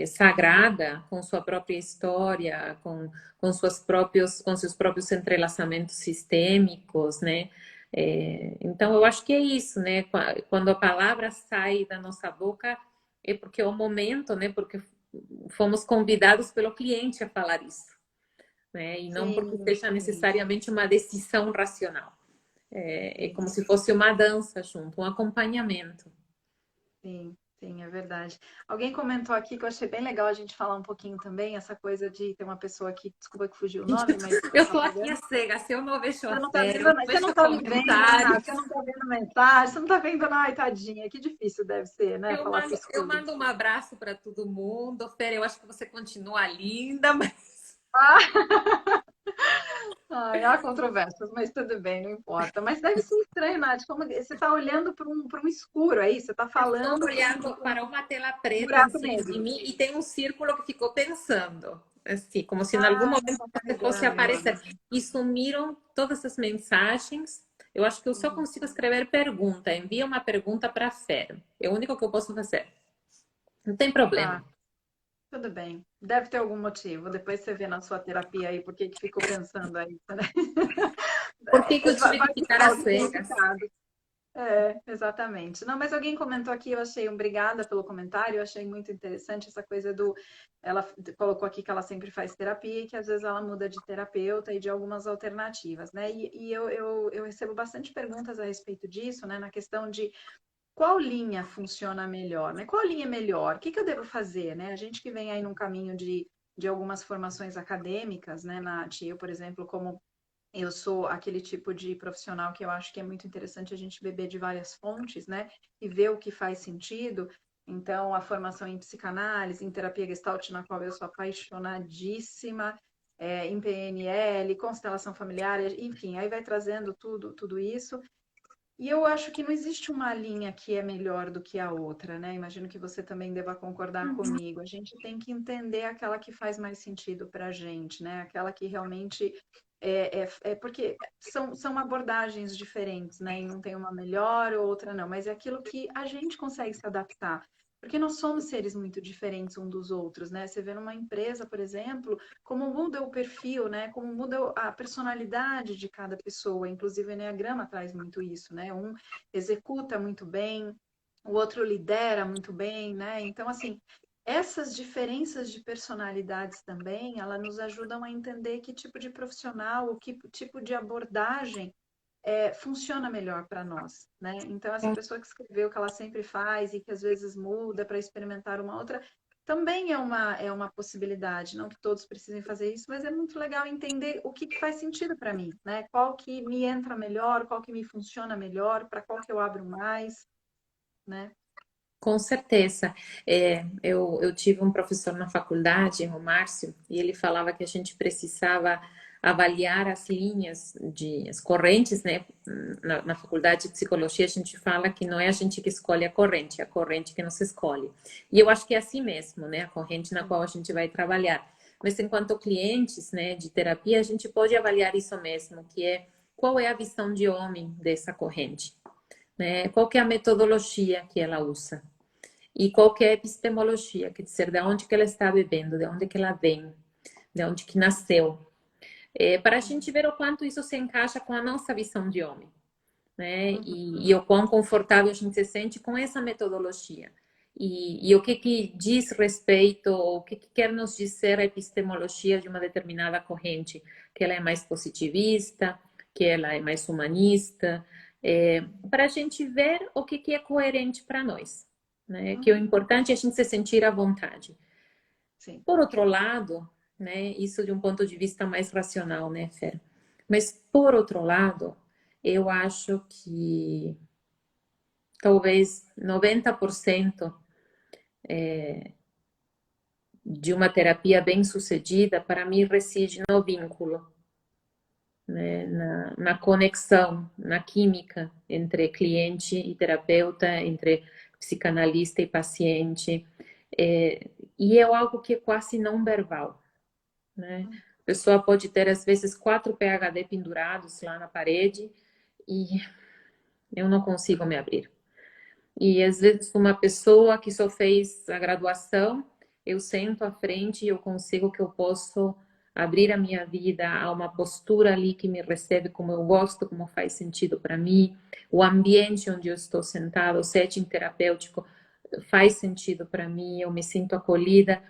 [SPEAKER 2] sagrada, com sua própria história, com seus próprios entrelaçamentos sistêmicos, né? Então, eu acho que é isso, né? Quando a palavra sai da nossa boca, é porque é o momento, né? Porque fomos convidados pelo cliente a falar isso, né? E não porque
[SPEAKER 1] Sim,
[SPEAKER 2] seja
[SPEAKER 1] sim,
[SPEAKER 2] necessariamente uma decisão racional. É como se fosse uma dança junto, um acompanhamento.
[SPEAKER 1] sim, é verdade. Alguém comentou aqui que eu achei bem legal a gente falar um pouquinho também, essa coisa de ter uma pessoa aqui, desculpa que fugiu o nome, mas
[SPEAKER 2] Eu
[SPEAKER 1] tá
[SPEAKER 2] estou aqui a
[SPEAKER 1] pagando.
[SPEAKER 2] cega, se eu não vejo a
[SPEAKER 1] Você não tá
[SPEAKER 2] Vera,
[SPEAKER 1] vendo,
[SPEAKER 2] eu não
[SPEAKER 1] você
[SPEAKER 2] vejo
[SPEAKER 1] não tá me vendo, Renata,
[SPEAKER 2] comentários.
[SPEAKER 1] você não tá vendo mensagem, você não tá vendo, ai, tadinha, que difícil deve ser, né, falar com o
[SPEAKER 2] Eu
[SPEAKER 1] esposo.
[SPEAKER 2] mando um abraço para todo mundo. Fera, eu acho que você continua linda, mas
[SPEAKER 1] Ai, há controvérsias, mas tudo bem, não importa. Mas deve ser estranho, Nath, como você está olhando para um escuro aí, você está
[SPEAKER 2] estou
[SPEAKER 1] falando
[SPEAKER 2] olhando
[SPEAKER 1] pra um
[SPEAKER 2] para uma tela preta em
[SPEAKER 1] buraco
[SPEAKER 2] cima de
[SPEAKER 1] negro.
[SPEAKER 2] mim e tem um círculo que ficou pensando. Assim, como se em algum
[SPEAKER 1] Ah,
[SPEAKER 2] momento
[SPEAKER 1] está
[SPEAKER 2] você fosse
[SPEAKER 1] carregando
[SPEAKER 2] aparecer.
[SPEAKER 1] ainda.
[SPEAKER 2] E sumiram todas as mensagens. Eu acho que eu só consigo escrever pergunta. Envia uma pergunta para a Fera. É o único que eu posso fazer. Não tem
[SPEAKER 1] Tá,
[SPEAKER 2] problema.
[SPEAKER 1] tudo bem. Deve ter algum motivo. Depois você vê na sua terapia aí por que que ficou pensando aí, né?
[SPEAKER 2] Por que que eu
[SPEAKER 1] Vai
[SPEAKER 2] tive que ficar
[SPEAKER 1] buscar o
[SPEAKER 2] às cegas?
[SPEAKER 1] significado. É, exatamente. Não, mas alguém comentou aqui, eu achei, obrigada pelo comentário, eu achei muito interessante essa coisa do. Ela colocou aqui que ela sempre faz terapia e que às vezes ela muda de terapeuta e de algumas alternativas, né? E eu recebo bastante perguntas a respeito disso, né? Na questão de qual linha funciona melhor, né? Qual linha é melhor? O que que eu devo fazer, né? A gente que vem aí num caminho de algumas formações acadêmicas, né, Nath? Eu, por exemplo, como eu sou aquele tipo de profissional que eu acho que é muito interessante a gente beber de várias fontes, né? E ver o que faz sentido. Então, a formação em psicanálise, em terapia Gestalt, na qual eu sou apaixonadíssima, em PNL, constelação familiar, enfim, aí vai trazendo tudo isso. E eu acho que não existe uma linha que é melhor do que a outra, né? Imagino que você também deva concordar comigo. A gente tem que entender aquela que faz mais sentido para a gente, né? Aquela que realmente é porque são abordagens diferentes, né? E não tem uma melhor ou outra, não, mas é aquilo que a gente consegue se adaptar. Porque nós somos seres muito diferentes um dos outros, né? Você vê numa empresa, por exemplo, como muda o perfil, né? Como muda a personalidade de cada pessoa. Inclusive, o Enneagrama traz muito isso, né? Um executa muito bem, o outro lidera muito bem, né? Então, assim, essas diferenças de personalidades também, elas nos ajudam a entender que tipo de profissional, o que tipo de abordagem funciona melhor para nós, né? Então, essa pessoa que escreveu que ela sempre faz e que às vezes muda para experimentar uma outra, também é uma possibilidade. Não que todos precisem fazer isso, mas é muito legal entender o que, que faz sentido para mim, né? Qual que me entra melhor, qual que me funciona melhor, para qual que eu abro mais, né?
[SPEAKER 2] Com certeza. Eu tive um professor na faculdade, o Márcio, e ele falava que a gente precisava avaliar as linhas as correntes, né? Na faculdade de psicologia, a gente fala que não é a gente que escolhe a corrente, é a corrente que nos escolhe. E eu acho que é assim mesmo, né? A corrente na qual a gente vai trabalhar. Mas enquanto clientes, né, de terapia, a gente pode avaliar isso mesmo, que é qual é a visão de homem dessa corrente, né? Qual que é a metodologia que ela usa? E qual que é a epistemologia, quer dizer, de onde que ela está bebendo, de onde que ela vem, de onde que nasceu. Para a gente ver o quanto isso se encaixa com a nossa visão de homem, né?
[SPEAKER 1] Uhum,
[SPEAKER 2] E o quão confortável a gente se sente com essa metodologia. E o que que diz respeito, o que que quer nos dizer a epistemologia de uma determinada corrente, que ela é mais positivista, que ela é mais humanista, para a gente ver o que que é coerente para nós, né? Que o
[SPEAKER 1] uhum,
[SPEAKER 2] importante é a gente se sentir à vontade.
[SPEAKER 1] sim.
[SPEAKER 2] Por outro lado, né, isso de um ponto de vista mais racional, né, Fer? Mas por outro lado, eu acho que talvez 90% de uma terapia bem sucedida, para mim, reside no vínculo, né? Na conexão, na química entre cliente e terapeuta, entre psicanalista e paciente. E é algo que é quase não verbal, né? A pessoa pode ter, às vezes, 4 PhD pendurados lá na parede e eu não consigo me abrir. E às vezes uma pessoa que só fez a graduação, eu sento à frente e eu consigo que eu posso abrir a minha vida a uma postura ali que me recebe como eu gosto, como faz sentido para mim, o ambiente onde eu estou sentado, o setting terapêutico faz sentido para mim, eu me sinto acolhida.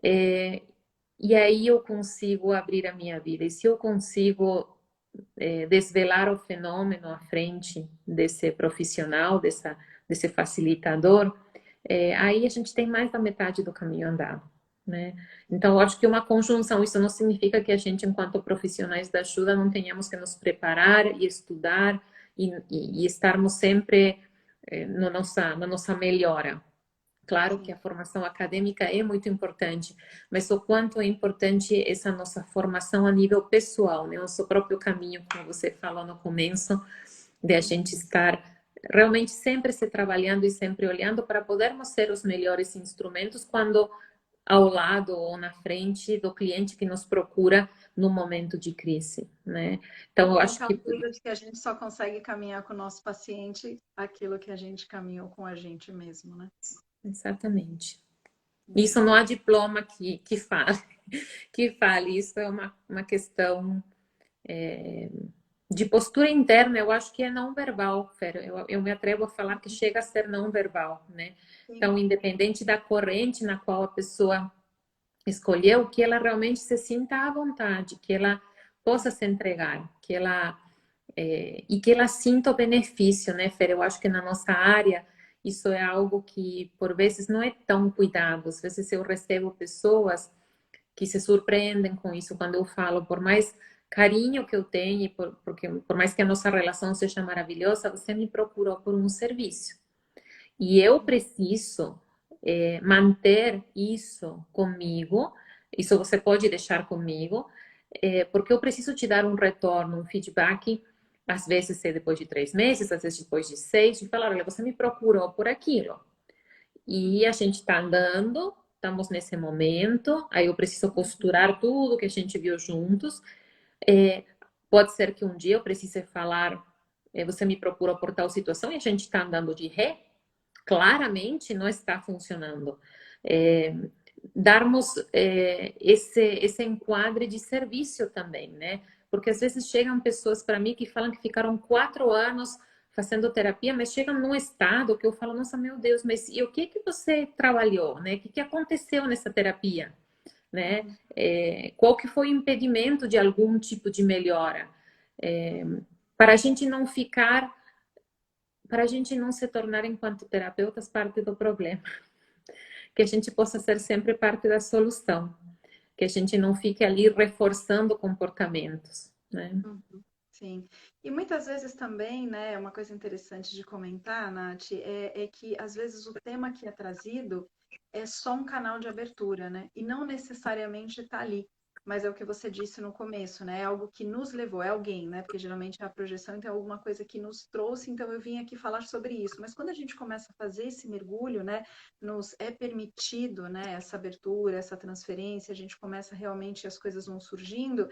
[SPEAKER 2] E aí eu consigo abrir a minha vida. E se eu consigo desvelar o fenômeno à frente desse profissional, desse facilitador, aí a gente tem mais da metade do caminho andado, né? Então, eu acho que uma conjunção, isso não significa que a gente, enquanto profissionais da ajuda, não tenhamos que nos preparar e estudar e estarmos sempre na nossa melhora. Claro que
[SPEAKER 1] Sim.
[SPEAKER 2] a formação acadêmica é muito importante, mas o quanto é importante essa nossa formação a nível pessoal, né? O seu próprio caminho, como você falou no começo, de a gente estar realmente sempre se trabalhando e sempre olhando para podermos ser os melhores instrumentos quando ao lado ou na frente do cliente que nos procura no momento de crise, né? Então, eu
[SPEAKER 1] Tem
[SPEAKER 2] acho
[SPEAKER 1] aquela
[SPEAKER 2] que
[SPEAKER 1] coisa de que a gente só consegue caminhar com o nosso paciente aquilo que a gente caminhou com a gente mesmo, né?
[SPEAKER 2] exatamente. Isso
[SPEAKER 1] Uhum.
[SPEAKER 2] não há diploma que fale, que fale. Isso é uma questão de postura interna. Eu acho que é não verbal, Fer. Eu me atrevo a falar que chega a ser não verbal, né?
[SPEAKER 1] Sim.
[SPEAKER 2] Então, independente da corrente na qual a pessoa escolheu, que ela realmente se sinta à vontade, que ela possa se entregar, que ela e que ela sinta o benefício, né, Fer? Eu acho que na nossa área isso é algo que por vezes não é tão cuidado. Às vezes eu recebo pessoas que se surpreendem com isso quando eu falo, por mais carinho que eu tenho, porque por mais que a nossa relação seja maravilhosa, você me procurou por um serviço. E eu preciso manter isso comigo, isso você pode deixar comigo, porque eu preciso te dar um retorno, um feedback, às vezes é depois de 3 meses, às vezes depois de 6, de falar, olha, você me procurou por aquilo. E a gente está andando, estamos nesse momento, aí eu preciso costurar tudo que a gente viu juntos. É, pode ser que um dia eu precise falar, você me procura por tal situação e a gente está andando de ré, claramente não está funcionando. É, darmos esse enquadre de serviço também, né? Porque às vezes chegam pessoas para mim que falam que ficaram 4 anos fazendo terapia, mas chegam num estado que eu falo, nossa, meu Deus, mas e o que que você trabalhou, né? O que que aconteceu nessa terapia, né?
[SPEAKER 1] Uhum.
[SPEAKER 2] Qual que foi o impedimento de algum tipo de melhora? Para a gente não ficar, para a gente não se tornar, enquanto terapeutas, parte do problema, que a gente possa ser sempre parte da solução, que a gente não fique ali reforçando comportamentos, né?
[SPEAKER 1] Uhum. Sim. E muitas vezes também, né, uma coisa interessante de comentar, Nath, é que às vezes o tema que é trazido é só um canal de abertura, né? E não necessariamente está ali. Mas é o que você disse no começo, né? É algo que nos levou, é alguém, né? Porque geralmente é a projeção, então é alguma coisa que nos trouxe, então eu vim aqui falar sobre isso. Mas quando a gente começa a fazer esse mergulho, né? Nos é permitido, né? Essa abertura, essa transferência, a gente começa realmente, as coisas vão surgindo.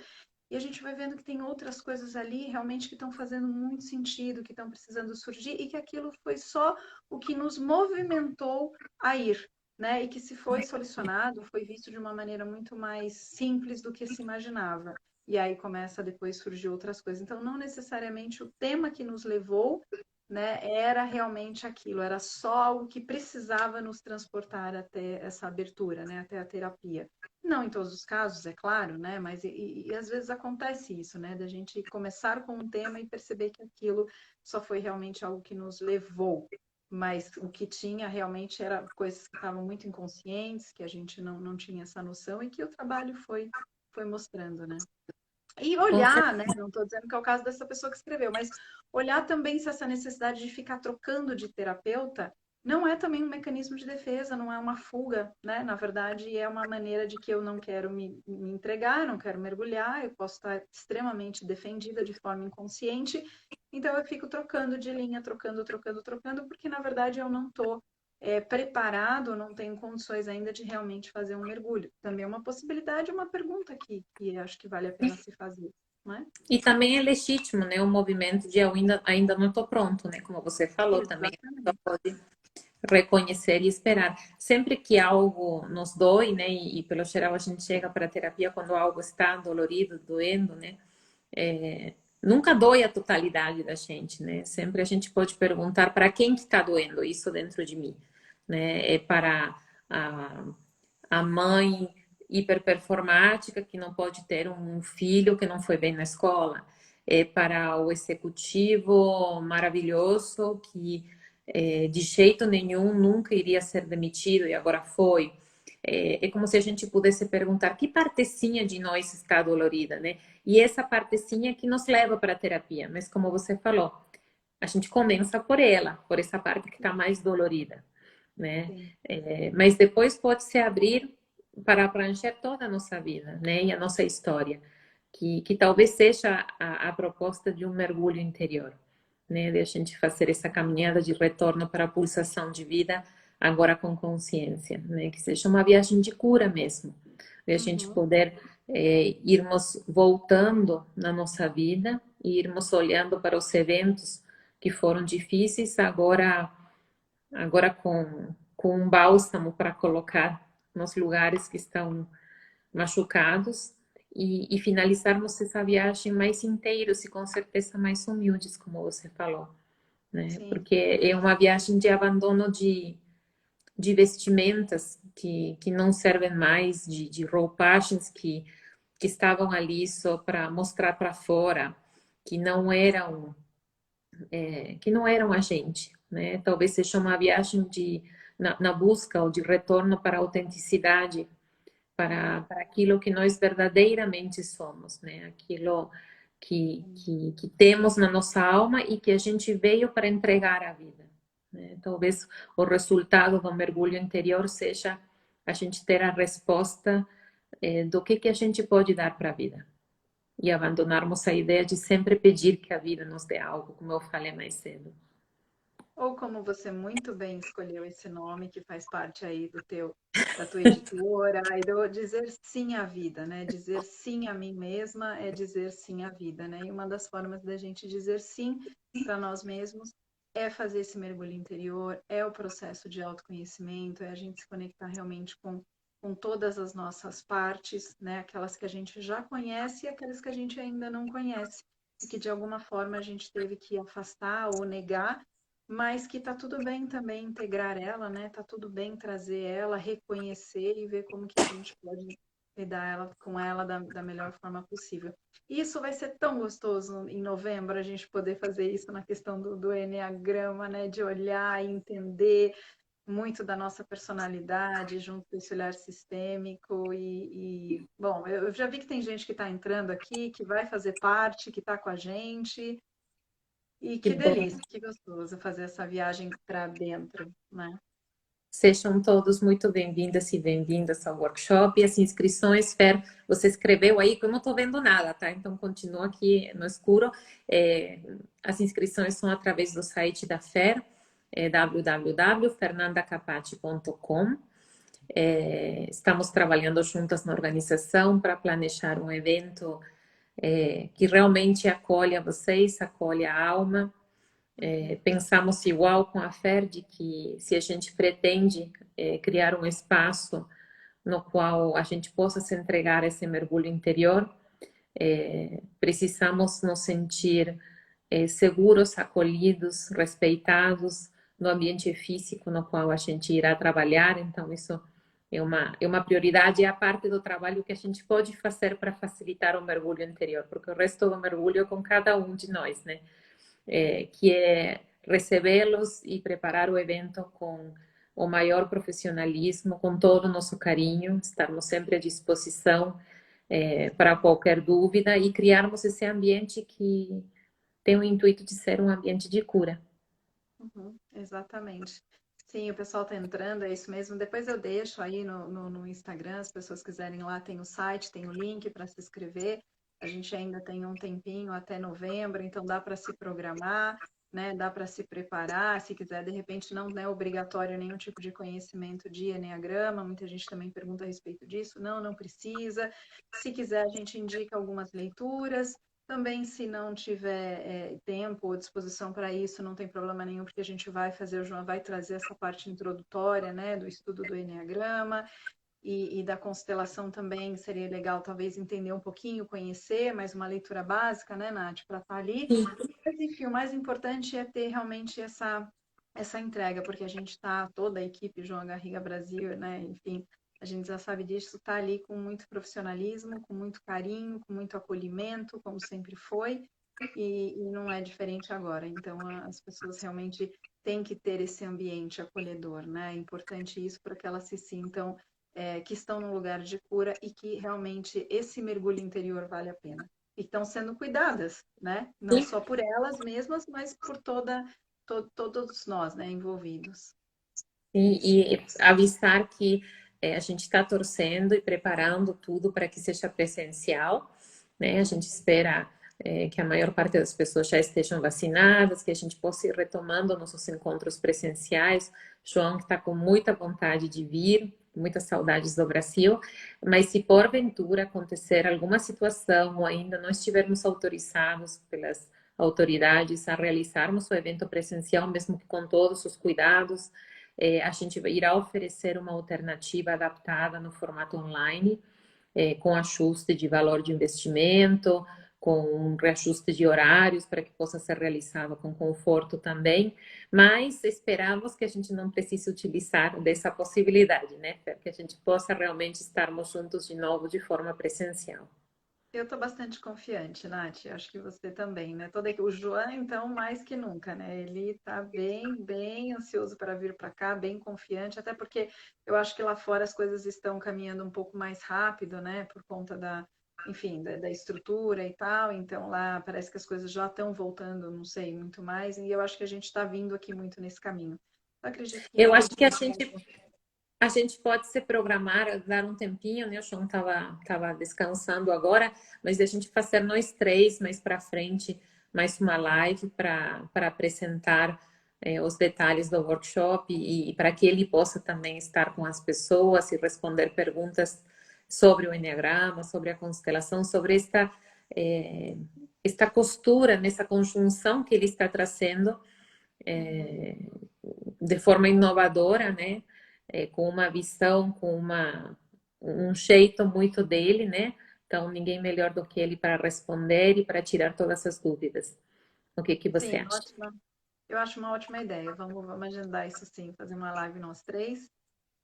[SPEAKER 1] E a gente vai vendo que tem outras coisas ali realmente que estão fazendo muito sentido, que estão precisando surgir, e que aquilo foi só o que nos movimentou a ir, né? E que se foi solucionado, foi visto de uma maneira muito mais simples do que se imaginava. E aí começa a depois surgir outras coisas. Então, não necessariamente o tema que nos levou, né, era realmente aquilo, era só o que precisava nos transportar até essa abertura, né, até a terapia. Não em todos os casos, é claro, né? Mas e às vezes acontece isso, né? Da gente começar com um tema e perceber que aquilo só foi realmente algo que nos levou. Mas o que tinha realmente era coisas que estavam muito inconscientes, que a gente não tinha essa noção e que o trabalho foi mostrando, né? E
[SPEAKER 2] Com
[SPEAKER 1] olhar, né? Não estou dizendo que é o caso dessa pessoa que escreveu, mas olhar também se essa necessidade de ficar trocando de terapeuta não é também um mecanismo de defesa, não é uma fuga, né? Na verdade, é uma maneira de que eu não quero me entregar, não quero mergulhar, eu posso estar extremamente defendida de forma inconsciente, então eu fico trocando de linha, trocando, porque na verdade eu não estou preparado, não tenho condições ainda de realmente fazer um mergulho. Também é uma possibilidade, uma pergunta que acho que vale a pena se fazer, não é?
[SPEAKER 2] E também é legítimo, né, o movimento de eu ainda não estou pronto, né, como você falou também, só
[SPEAKER 1] Exatamente.
[SPEAKER 2] pode reconhecer e esperar. Sempre que algo nos dói, né, e pelo geral a gente chega para a terapia quando algo está dolorido, doendo, né, nunca dói a totalidade da gente, né, sempre a gente pode perguntar para quem que está doendo isso dentro de mim, né, é para a, a mãe hiperperformática, que não pode ter um filho que não foi bem na escola, para o executivo maravilhoso que de jeito nenhum nunca iria ser demitido e agora foi. É como se a gente pudesse perguntar que partezinha de nós está dolorida, né? E essa partezinha que nos leva para a terapia. Mas como você falou, a gente começa por ela, por essa parte que está mais dolorida, né?
[SPEAKER 1] Sim.
[SPEAKER 2] Mas depois pode se abrir para abranger toda a nossa vida, né? E a nossa história, que talvez seja a proposta de um mergulho interior, né? De a gente fazer essa caminhada de retorno para a pulsação de vida, agora com consciência, né? Que seja uma viagem de cura mesmo, de a gente
[SPEAKER 1] Uhum.
[SPEAKER 2] poder irmos voltando na nossa vida e irmos olhando para os eventos que foram difíceis, agora com um bálsamo para colocar nos lugares que estão machucados e finalizarmos essa viagem mais inteiros e com certeza mais humildes, como você falou, né?
[SPEAKER 1] Sim.
[SPEAKER 2] Porque é uma viagem de abandono de vestimentas que não servem mais, de roupagens que estavam ali só para mostrar para fora, que não eram que não eram a gente, né? Talvez seja uma viagem na busca ou de retorno para a autenticidade, para aquilo que nós verdadeiramente somos, né? Aquilo que temos na nossa alma e que a gente veio para entregar à vida, né? Talvez o resultado do mergulho interior seja a gente ter a resposta do que a gente pode dar para a vida. E abandonarmos a ideia de sempre pedir que a vida nos dê algo, como eu falei mais cedo.
[SPEAKER 1] Ou como você muito bem escolheu esse nome, que faz parte aí da tua editora, e do dizer sim à vida, né? Dizer sim a mim mesma é dizer sim à vida, né? E uma das formas da gente dizer sim para nós mesmos é fazer esse mergulho interior, é o processo de autoconhecimento, é a gente se conectar realmente com todas as nossas partes, né? Aquelas que a gente já conhece e aquelas que a gente ainda não conhece, e que de alguma forma a gente teve que afastar ou negar, mas que tá tudo bem também integrar ela, né? Tá tudo bem trazer ela, reconhecer e ver como que a gente pode lidar com ela da melhor forma possível. E isso vai ser tão gostoso em novembro, a gente poder fazer isso na questão do enneagrama, né? De olhar e entender muito da nossa personalidade junto com esse olhar sistêmico bom, eu já vi que tem gente que está entrando aqui, que vai fazer parte, que está com a gente, e
[SPEAKER 2] Que
[SPEAKER 1] que
[SPEAKER 2] bom.
[SPEAKER 1] delícia, que gostoso fazer essa viagem para dentro, né?
[SPEAKER 2] Sejam todos muito bem-vindas e bem-vindas ao workshop. E as inscrições, Fer, você escreveu aí que eu não estou vendo nada, tá? Então continua aqui no escuro. As inscrições são através do site da Fer, www.fernandacapati.com. Estamos trabalhando juntas na organização para planejar um evento que realmente acolha vocês, acolha a alma. Pensamos igual com a Fer de que se a gente pretende criar um espaço no qual a gente possa se entregar a esse mergulho interior, precisamos nos sentir seguros, acolhidos, respeitados no ambiente físico no qual a gente irá trabalhar. Então, isso é uma prioridade, é a parte do trabalho que a gente pode fazer para facilitar o mergulho interior, porque o resto do mergulho é com cada um de nós, né? Que é recebê-los e preparar o evento com o maior profissionalismo, com todo o nosso carinho, estarmos sempre à disposição para qualquer dúvida e criarmos esse ambiente que tem o intuito de ser um ambiente de cura.
[SPEAKER 1] Uhum, exatamente. Sim, o pessoal está entrando, é isso mesmo. Depois eu deixo aí no Instagram, as pessoas quiserem lá, tem o site, tem o link para se inscrever. A gente ainda tem um tempinho até novembro, então dá para se programar, né? Dá para se preparar. Se quiser, de repente, não é obrigatório nenhum tipo de conhecimento de enneagrama. Muita gente também pergunta a respeito disso. Não, não precisa. Se quiser, a gente indica algumas leituras. Também, se não tiver tempo ou disposição para isso, não tem problema nenhum, porque a gente vai fazer, o João vai trazer essa parte introdutória, né, do estudo do Enneagrama e da constelação também. Seria legal, talvez, entender um pouquinho, conhecer, mas uma leitura básica, né, Nath, para estar ali. Mas, enfim, o mais importante é ter realmente essa entrega, porque a gente está, toda a equipe João Garriga Brasil, né, enfim, a gente já sabe disso, está ali com muito profissionalismo, com muito carinho, com muito acolhimento, como sempre foi, e não é diferente agora. Então, as pessoas realmente têm que ter esse ambiente acolhedor, né? É importante isso para que elas se sintam que estão num lugar de cura e que realmente esse mergulho interior vale a pena. E estão sendo cuidadas, né? Não
[SPEAKER 2] Sim.
[SPEAKER 1] só por elas mesmas, mas por todos nós, né, envolvidos.
[SPEAKER 2] E avisar que a gente está torcendo e preparando tudo para que seja presencial, né? A gente espera que a maior parte das pessoas já estejam vacinadas, que a gente possa ir retomando nossos encontros presenciais. João está com muita vontade de vir, muitas saudades do Brasil, mas se porventura acontecer alguma situação ou ainda não estivermos autorizados pelas autoridades a realizarmos o evento presencial, mesmo que com todos os cuidados, a gente irá oferecer uma alternativa adaptada no formato online, com ajuste de valor de investimento, com um reajuste de horários para que possa ser realizado com conforto também, mas esperamos que a gente não precise utilizar dessa possibilidade, né, Fer? Que a gente possa realmente estarmos juntos de novo de forma presencial.
[SPEAKER 1] Eu estou bastante confiante, Nath. Acho que você também, né? O João, então, mais que nunca, né? Ele está bem ansioso para vir para cá, bem confiante, até porque eu acho que lá fora as coisas estão caminhando um pouco mais rápido, né? Por conta enfim, da estrutura e tal. Então lá parece que as coisas já estão voltando, não sei, muito mais. E eu acho que a gente está vindo aqui muito nesse caminho. Eu acredito que
[SPEAKER 2] Eu acho
[SPEAKER 1] todos
[SPEAKER 2] que
[SPEAKER 1] nós vamos.
[SPEAKER 2] a gente pode se programar, dar um tempinho, né? O João tava descansando agora, mas a gente fazer nós três mais para frente, mais uma live para apresentar os detalhes do workshop e para que ele possa também estar com as pessoas e responder perguntas sobre o enneagrama, sobre a constelação, sobre esta costura, nessa conjunção que ele está trazendo de forma inovadora, né? Com uma visão, um jeito muito dele, né? Então, ninguém melhor do que ele para responder e para tirar todas as dúvidas. O que você
[SPEAKER 1] Sim,
[SPEAKER 2] acha?
[SPEAKER 1] ótima. Eu acho uma ótima ideia. Vamos agendar isso sim, fazer uma live nós três.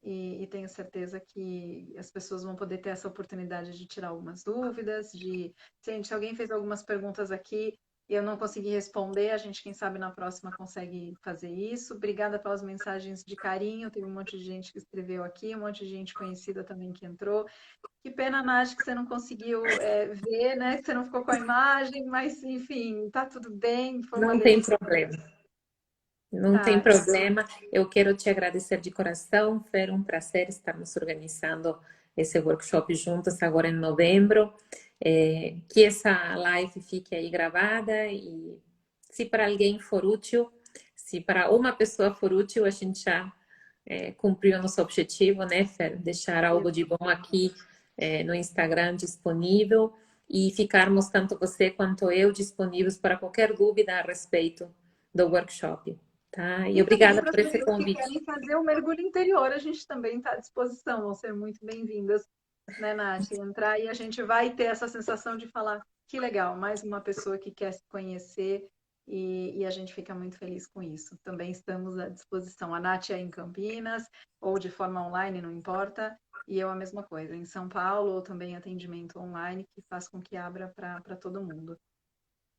[SPEAKER 1] E tenho certeza que as pessoas vão poder ter essa oportunidade de tirar algumas dúvidas, gente, se alguém fez algumas perguntas aqui e eu não consegui responder, a gente, quem sabe, na próxima consegue fazer isso. Obrigada pelas mensagens de carinho, teve um monte de gente que escreveu aqui, um monte de gente conhecida também que entrou. Que pena, Nath, que você não conseguiu ver, né? Que você não ficou com a imagem, mas enfim, tá tudo bem, foi uma
[SPEAKER 2] Não tem
[SPEAKER 1] delícia.
[SPEAKER 2] problema. Não tem
[SPEAKER 1] Tá,
[SPEAKER 2] problema. Eu quero te agradecer de coração, Fer, um prazer estarmos organizando esse workshop juntos agora em novembro. Que essa live fique aí gravada e se para alguém for útil, se para uma pessoa for útil, a gente já cumpriu o nosso objetivo, né, Fer? Deixar algo de bom aqui no Instagram disponível e ficarmos, tanto você quanto eu, disponíveis para qualquer dúvida a respeito do workshop. Tá? E
[SPEAKER 1] e também
[SPEAKER 2] obrigada
[SPEAKER 1] para as
[SPEAKER 2] por esse
[SPEAKER 1] pessoas que
[SPEAKER 2] convite.
[SPEAKER 1] querem fazer o mergulho interior, a gente também está à disposição, vão ser muito bem-vindas, né, Nath? Entrar e a gente vai ter essa sensação de falar, que legal, mais uma pessoa que quer se conhecer e a gente fica muito feliz com isso. Também estamos à disposição. A Nath é em Campinas, ou de forma online, não importa, e eu a mesma coisa, em São Paulo, ou também atendimento online, que faz com que abra para todo mundo.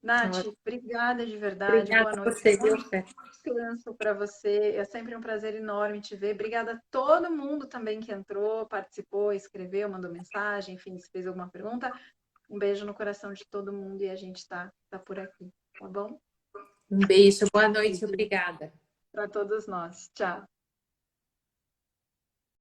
[SPEAKER 1] Nath, obrigada de verdade,
[SPEAKER 2] Obrigada
[SPEAKER 1] boa
[SPEAKER 2] a
[SPEAKER 1] noite,
[SPEAKER 2] você,
[SPEAKER 1] bom
[SPEAKER 2] viu, Fer?
[SPEAKER 1] descanso para você. É sempre um prazer enorme te ver. Obrigada a todo mundo também que entrou, participou, escreveu, mandou mensagem, enfim, se fez alguma pergunta. Um beijo no coração de todo mundo e a gente tá por aqui, tá bom?
[SPEAKER 2] Um beijo, boa noite, obrigada.
[SPEAKER 1] Para todos nós. Tchau.